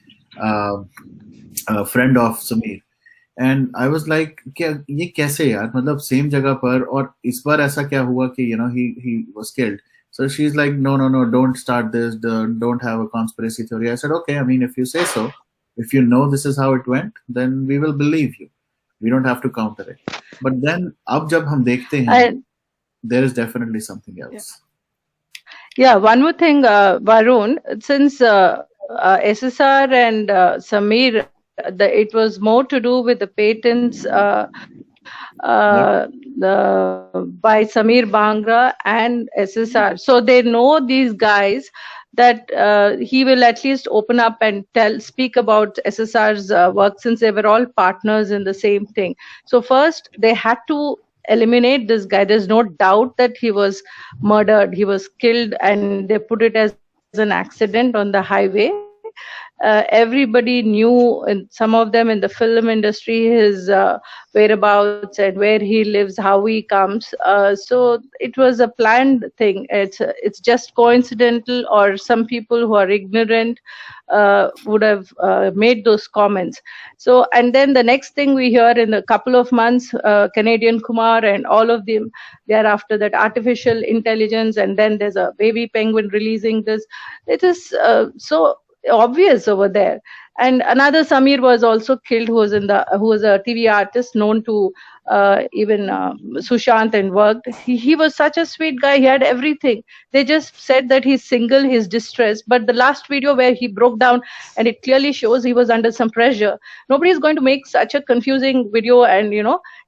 friend of Sameer. And I was like, ये कैसे यार, मतलब सेम जगह पर, और इस बार ऐसा क्या हुआ कि he was killed. So she's like, no, don't start this, don't have a conspiracy theory. I said, okay, I mean, if you say so, if you know this is how it went, then we will believe you. We don't have to counter it. But then, अब जब हम देखते हैं, there is definitely something else. Yeah, one more thing, Varun, since SSR and Sameer, it was more to do with the patents by Sameer Bhangra and SSR. So they know these guys, that he will at least open up and speak about SSR's work, since they were all partners in the same thing. So first they had to eliminate this guy. There's no doubt that he was murdered, he was killed, and they put it as an accident on the highway. Everybody knew, and some of them in the film industry, his whereabouts and where he lives, how he comes. So it was a planned thing. It's just coincidental, or some people who are ignorant would have made those comments. So, and then the next thing we hear in a couple of months, Canadian Kumar and all of them, thereafter, that artificial intelligence, and then there's a baby penguin releasing this. It is so obvious over there. And another Sameer was also killed, who was a TV artist known to even Sushant and worked. He was such a sweet guy. He had everything. They just said that he's single, he's distressed. But the last video where he broke down, and it clearly shows he was under some pressure. Nobody is going to make such a confusing video. And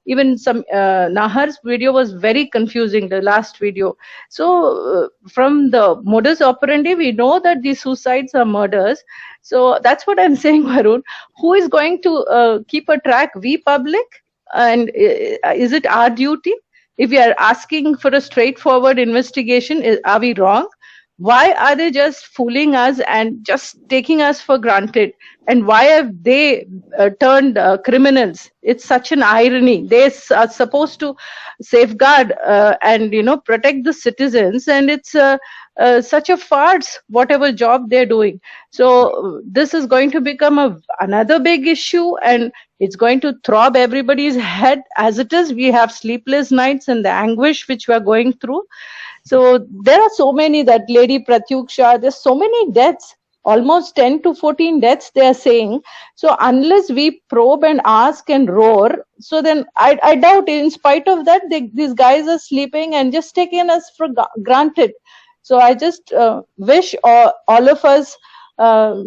even some Nahar's video was very confusing, the last video. So from the modus operandi, we know that these suicides are murders. So that's what I'm saying, Varun. Who is going to keep a track? We public? And is it our duty? If we are asking for a straightforward investigation, are we wrong? Why are they just fooling us and just taking us for granted? And why have they turned criminals? It's such an irony. They are supposed to safeguard and protect the citizens, and it's such a farce, whatever job they're doing. So this is going to become another big issue, and it's going to throb everybody's head. As it is, we have sleepless nights and the anguish which we are going through. So there are so many, that lady Pratyuksha, there's so many deaths, almost 10 to 14 deaths they are saying. So unless we probe and ask and roar, so then I doubt, in spite of that, these guys are sleeping and just taking us for granted. So I just wish all of us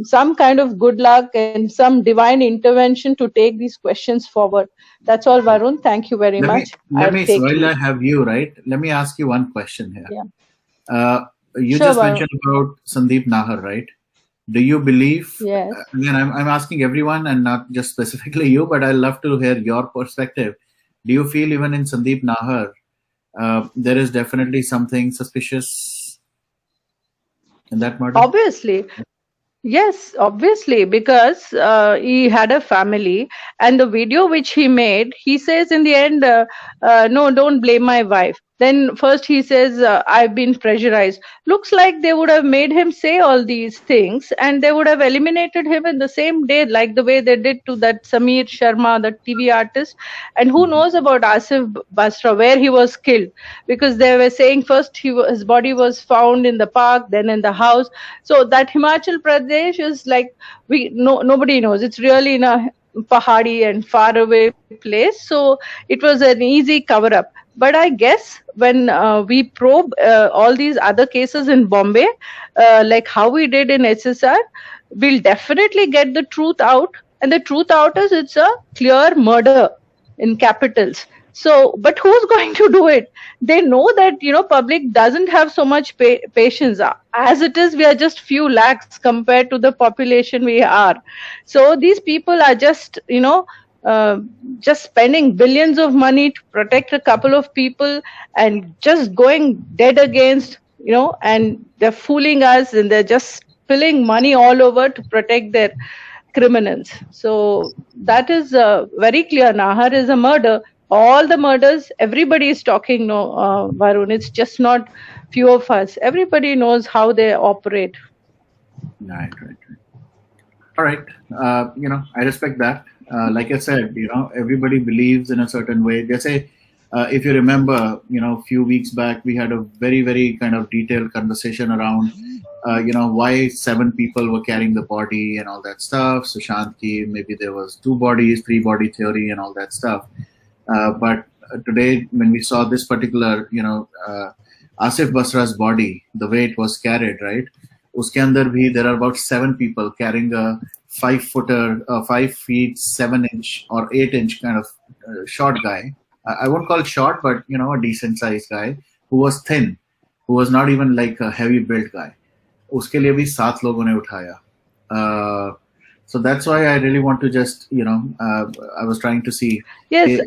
some kind of good luck and some divine intervention to take these questions forward. That's all, Varun. Thank you very much. While I have you, right, let me ask you one question here. Yeah. You Sure, just Varun. mentioned about Sandeep Nahar, right? Do you believe, Yes. again, I'm asking everyone and not just specifically you, but I'd love to hear your perspective. Do you feel even in Sandeep Nahar, there is definitely something suspicious in that murder? Obviously. Yes, obviously, because he had a family, and the video which he made, he says in the end, no, don't blame my wife. Then first he says, I've been pressurized. Looks like they would have made him say all these things, and they would have eliminated him in the same day, like the way they did to that Sameer Sharma, the TV artist. And who knows about Asif Basra, where he was killed, because they were saying first his body was found in the park, then in the house. So that Himachal Pradesh is like, nobody knows. It's really in a pahadi and far away place. So it was an easy cover up. But I guess when we probe all these other cases in Bombay, like how we did in SSR, we'll definitely get the truth out. And the truth out is it's a clear murder in capitals. So, but who's going to do it? They know that, public doesn't have so much patience. As it is, we are just few lakhs compared to the population we are. So these people are just, just spending billions of money to protect a couple of people and just going dead against, and they're fooling us and they're just spilling money all over to protect their criminals. So that is very clear. Nahar is a murder. All the murders, everybody is talking, Varun. It's just not few of us. Everybody knows how they operate. Right. All right. I respect that. Like I said, everybody believes in a certain way. They say, if you remember, a few weeks back, we had a very, very kind of detailed conversation around, why 7 people were carrying the body and all that stuff. Sushant ki, maybe there was 2 bodies, 3 body theory and all that stuff. But today, when we saw this particular, Asif Basra's body, the way it was carried, right? Uske andar bhi, there are about 7 people carrying a 5 feet 7 inch or 8 inch kind of short guy. I won't call it short, but a decent sized guy who was thin, who was not even like a heavy built guy. Uske liye bhi 7 logon ne uthaya. So that's why I really want to just, I was trying to see. Yes.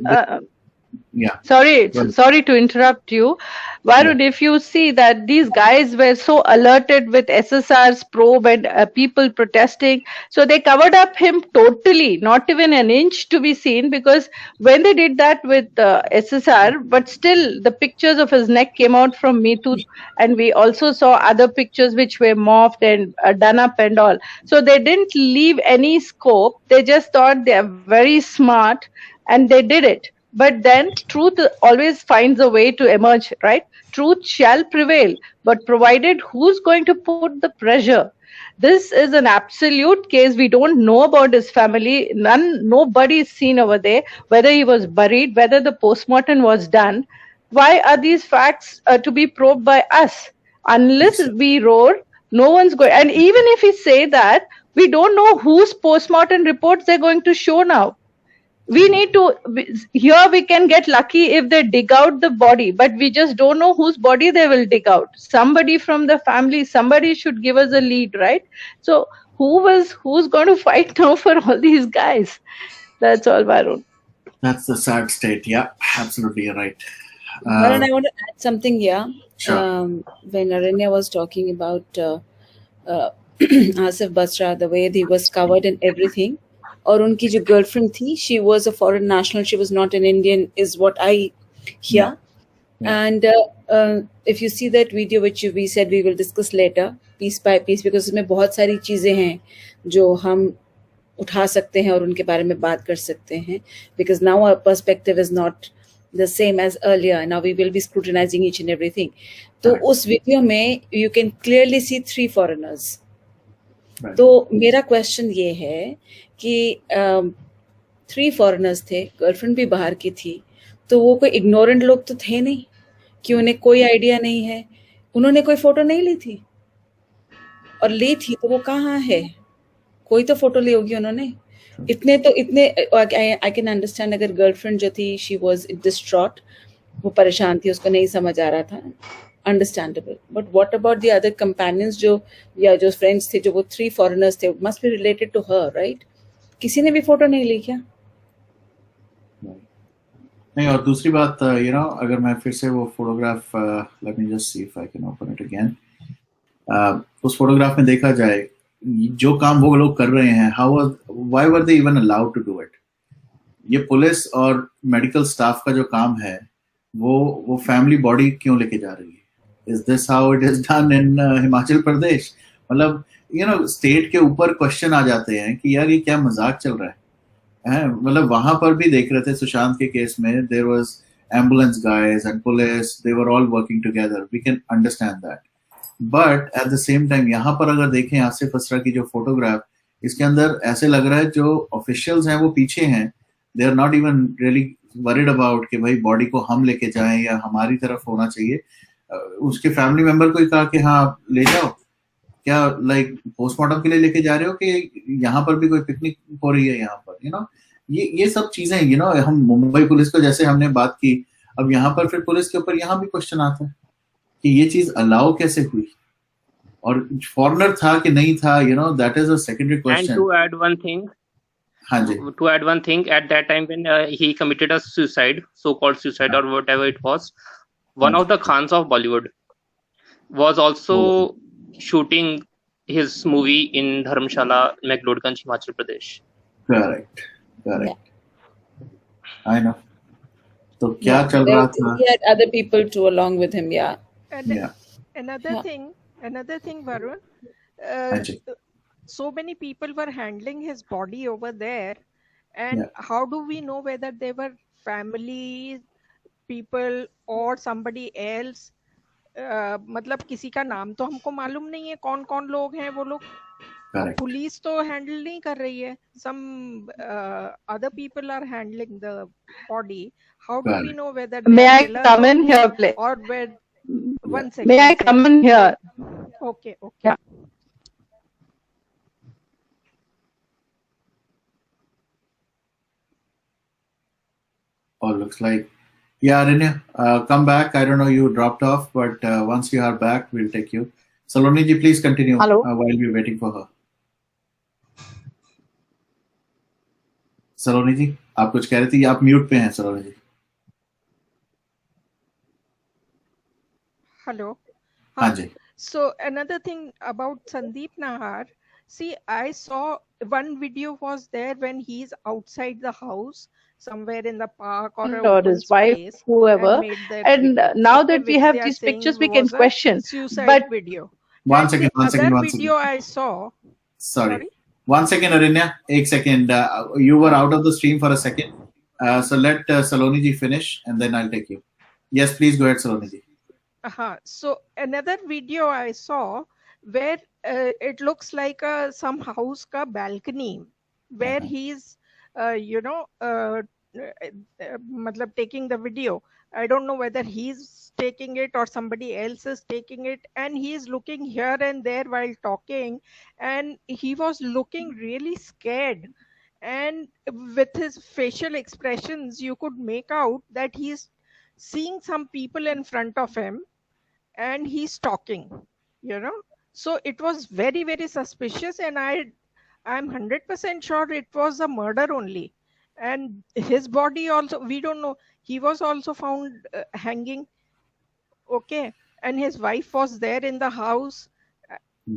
Yeah. Sorry to interrupt you. Varun, if you see that these guys were so alerted with SSR's probe and people protesting, so they covered up him totally, not even an inch to be seen, because when they did that with SSR, but still the pictures of his neck came out from Me Too, and we also saw other pictures which were morphed and done up and all. So they didn't leave any scope. They just thought they are very smart and they did it. But then truth always finds a way to emerge, right? Truth shall prevail, but provided who's going to put the pressure. This is an absolute case. We don't know about his family. Nobody is seen over there, whether he was buried, whether the postmortem was done. Why are these facts to be probed by us? Unless we roar, no one's going. And even if we say that, we don't know whose postmortem reports they're going to show now. We need to, here we can get lucky if they dig out the body, but we just don't know whose body they will dig out. Somebody from the family, somebody should give us a lead, right? So who's going to fight now for all these guys? That's all, Varun. That's the sad state. Yeah, absolutely, you're right. Varun, I want to add something here. Sure. When Aranya was talking about Asif Basra, the way he was covered and everything, और उनकी जो girlfriend थी, she was a foreign national, she was not an Indian, is what I hear. Yeah. And if you see that video which we said we will discuss later, piece by piece, because उसमें बहुत सारी चीजें हैं जो हम उठा सकते हैं और उनके बारे में बात कर सकते हैं, because now our perspective is not the same as earlier. Now we will be scrutinizing each and everything. तो उस वीडियो में you can clearly see 3 foreigners. तो मेरा क्वेश्चन ये है कि 3 फॉरेनर्स थे, गर्लफ्रेंड भी बाहर की थी, तो वो कोई इग्नोरेंट लोग तो थे नहीं कि उन्हें कोई आइडिया नहीं है? उन्होंने कोई फोटो नहीं ली थी, और ली थी तो वो कहाँ है? कोई तो फोटो ली होगी उन्होंने. इतने आई कैन अंडरस्टैंड अगर गर्लफ्रेंड जो थी शी वाज डिस्ट्रॉट, वो परेशान थी, उसको नहीं समझ आ रहा था, understandable. But what about the other companions जो friends थे, जो वो 3 foreigners थे, must be related to her, right? किसी ने भी फोटो नहीं ली क्या? नहीं. और दूसरी बात, अगर मैं फिर से वो photograph, let me just see if I can open it again. उस फोटोग्राफ में देखा जाए जो काम वो लोग कर रहे हैं, why were they even allowed to do it? ये पुलिस और मेडिकल स्टाफ का जो काम है, वो फैमिली बॉडी क्यों लेके जा रही है? Is this how it is done in Himachal Pradesh? मतलब स्टेट के ऊपर क्वेश्चन आ जाते हैं कि यार ये क्या मजाक चल रहा है? मतलब वहां पर भी देख रहे थे सुशांत के केस में, there was ambulance guys and police, they were all working together. We can understand that. But at the same time, यहाँ पर अगर देखें आसिफ असरा की जो फोटोग्राफ, इसके अंदर ऐसे लग रहा है जो ऑफिशियल्स हैं वो पीछे हैं. They are not even really worried about कि भाई बॉडी को हम लेके जाएं या हमारी तरफ होना चाहिए. उसके फैमिली मेंबर को ही कहा कि हाँ आप ले जाओ, क्या लाइक पोस्टमार्टम के लिए लेके जा रहे हो कि यहाँ पर भी कोई पिकनिक हो रही है यहाँ पर? ये सब चीजें हम मुंबई पुलिस को जैसे हमने बात की, अब यहाँ पर फिर पुलिस के ऊपर यहाँ भी क्वेश्चन आता है कि ये चीज अलाउ कैसे हुई, और फॉरेनर था कि नहीं था, that is a secondary And question. to add one thing, हाँ जी. at that time when he committed a suicide, so-called suicide or whatever it was, one of the Khans of Bollywood was also shooting his movie in Dharamshala, McLeodganj, Himachal Pradesh. Correct. I know. तो क्या चल रहा था? He had other people too along with him. Yeah. And Yeah. another thing, Varun, हाँ जी. so many people were handling his body over there, and how do we know whether they were family people or somebody else? मतलब किसी का नाम तो हमको मालूम नहीं है कौन कौन लोग हैं वो लोग. Correct. पुलिस तो हैंडल नहीं कर रही है. Some other people are handling the body. How do we know whether they May are I killers come in here, please? or where? One second. May I come in here? Okay. Yeah. Oh, looks like, yeah, Aranya, come back. I don't know, you dropped off, but once you are back, we'll take you. Saloni ji, please continue. Hello. While we're waiting for her. सलोनी जी, आप कुछ कह रही थी, आप mute पे हैं सलोनी जी. Hello. हाँ जी. So another thing about Sandeep Nahar, see, I saw one video was there when he's outside the house, somewhere in the park or a Or open his wife, space, whoever. and made that And video. now Okay, that we which have they are these saying pictures, we can was a question. suicide But video. One And second. the other video I saw. Sorry. 1 second, Aranya. 1 second. You were out of the stream for a second. So let Saloni ji finish, and then I'll take you. Yes, please go ahead, Saloni ji. So another video I saw where it looks like some house ka balcony where he's matlab taking the video. I don't know whether he's taking it or somebody else is taking it, and he's looking here and there while talking, and he was looking really scared, and with his facial expressions you could make out that he's seeing some people in front of him and he's talking, so it was very, very suspicious, and I'm 100% sure it was a murder only. And his body also, we don't know, he was also found hanging. Okay. And his wife was there in the house.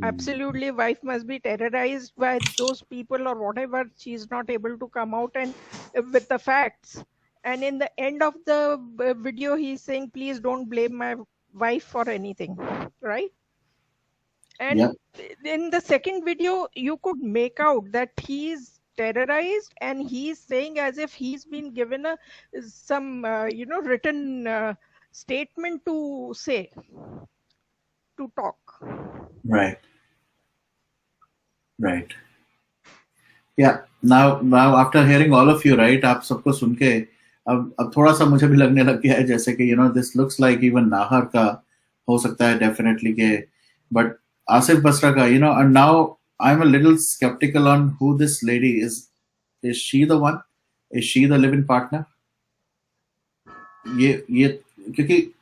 Absolutely, wife must be terrorized by those people or whatever. She's not able to come out and with the facts. And in the end of the video, he's saying, please don't blame my wife for anything, right? And in the second video, you could make out that he's terrorized, and he's saying as if he's been given some written statement to say, to talk. Right. Yeah. Now after hearing all of you, right, आप सबको सुन के अब थोड़ा सा मुझे भी लगने लग गया है जैसे कि this looks like even Nahar का हो सकता है definitely के, but आसिफ बसरा का, and now I'm a little skeptical on who this lady is. Is she the one? Is she the live-in partner? ये क्योंकि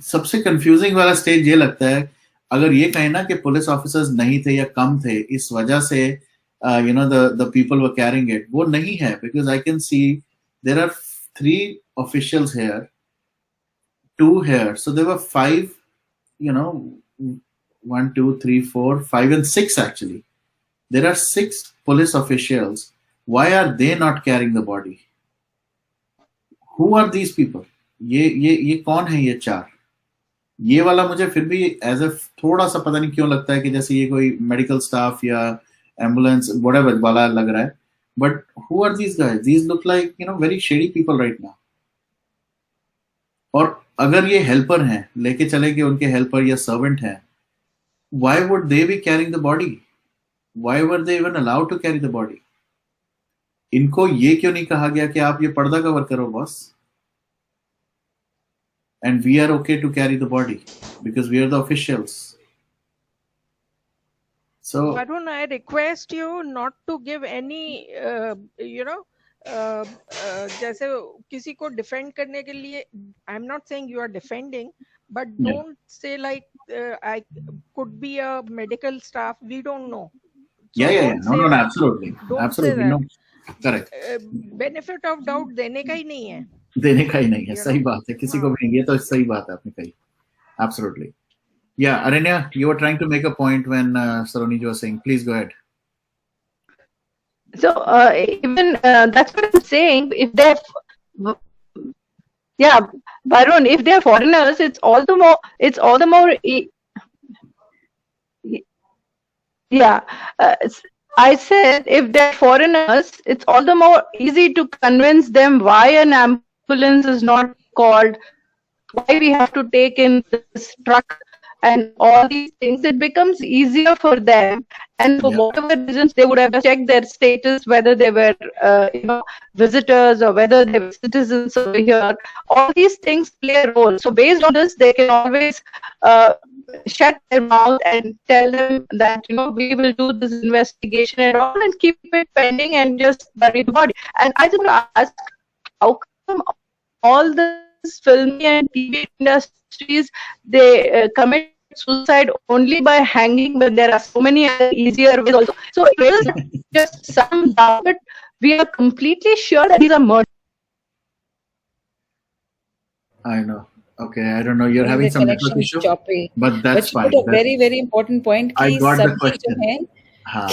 सबसे confusing वाला stage ये लगता है, अगर ये कहें ना कि पुलिस ऑफिसर्स नहीं थे या कम थे इस वजह से the people were carrying it, वो नहीं है, because I can see there are 3 officials here, 2 here, so there were 5, 1, 2, 3, 4, 5 and 6 actually. There are 6 police officials. Why are they not carrying the body? Who are these people? ये कौन है ये 4? ये वाला मुझे फिर भी एज ए थोड़ा सा पता नहीं क्यों लगता है कि जैसे ये कोई मेडिकल स्टाफ या एम्बुलेंस व्हाटएवर वाला लग रहा है, but who are these guys? These look like very shady people right now. और अगर ये हेल्पर हैं, लेके चले कि उनके हेल्पर या सर्वेंट हैं, why would they be carrying the body? Why were they even allowed to carry the body? इनको ये क्यों नहीं कहा गया कि आप ये पर्दा कवर करो boss, and we are okay to carry the body because we are the officials. So Varun, I request you not to give any जैसे किसी को डिफेंड करने के लिए, I am not saying you are defending, but Yeah. Don't say like I could be a medical staff, we don't know. Yeah. No, absolutely. Don't Absolutely. say No. that. Correct. Benefit of doubt देने का ही नहीं है. देने का ही नहीं है. You सही know? बात है. किसी को भी नहीं. ये तो सही बात है आपने कही. Absolutely. Yeah, Aranya, you were trying to make a point when Saroniji was saying. Please go ahead. So even that's what I'm saying. If they're, yeah, Varun, if they're foreigners, it's all the more. Yeah, I said if they're foreigners, it's all the more easy to convince them why an ambulance is not called, why we have to take in this truck and all these things. It becomes easier for them, and for whatever reasons they would have checked their status, whether they were visitors or whether they were citizens over here. All these things play a role. So based on this, they can always shut their mouth and tell them that we will do this investigation and all, and keep it pending and just bury the body. And I just want to ask, how come all this filmy and TV industries, they commit suicide only by hanging when there are so many other easier ways also? So it is just some doubt, but we are completely sure that these are murders. I know. Okay, I don't know. You're having some network issue, choppy. but that's But you fine. put a very, very important point. I कि got the सभी जो question. हैं हाँ,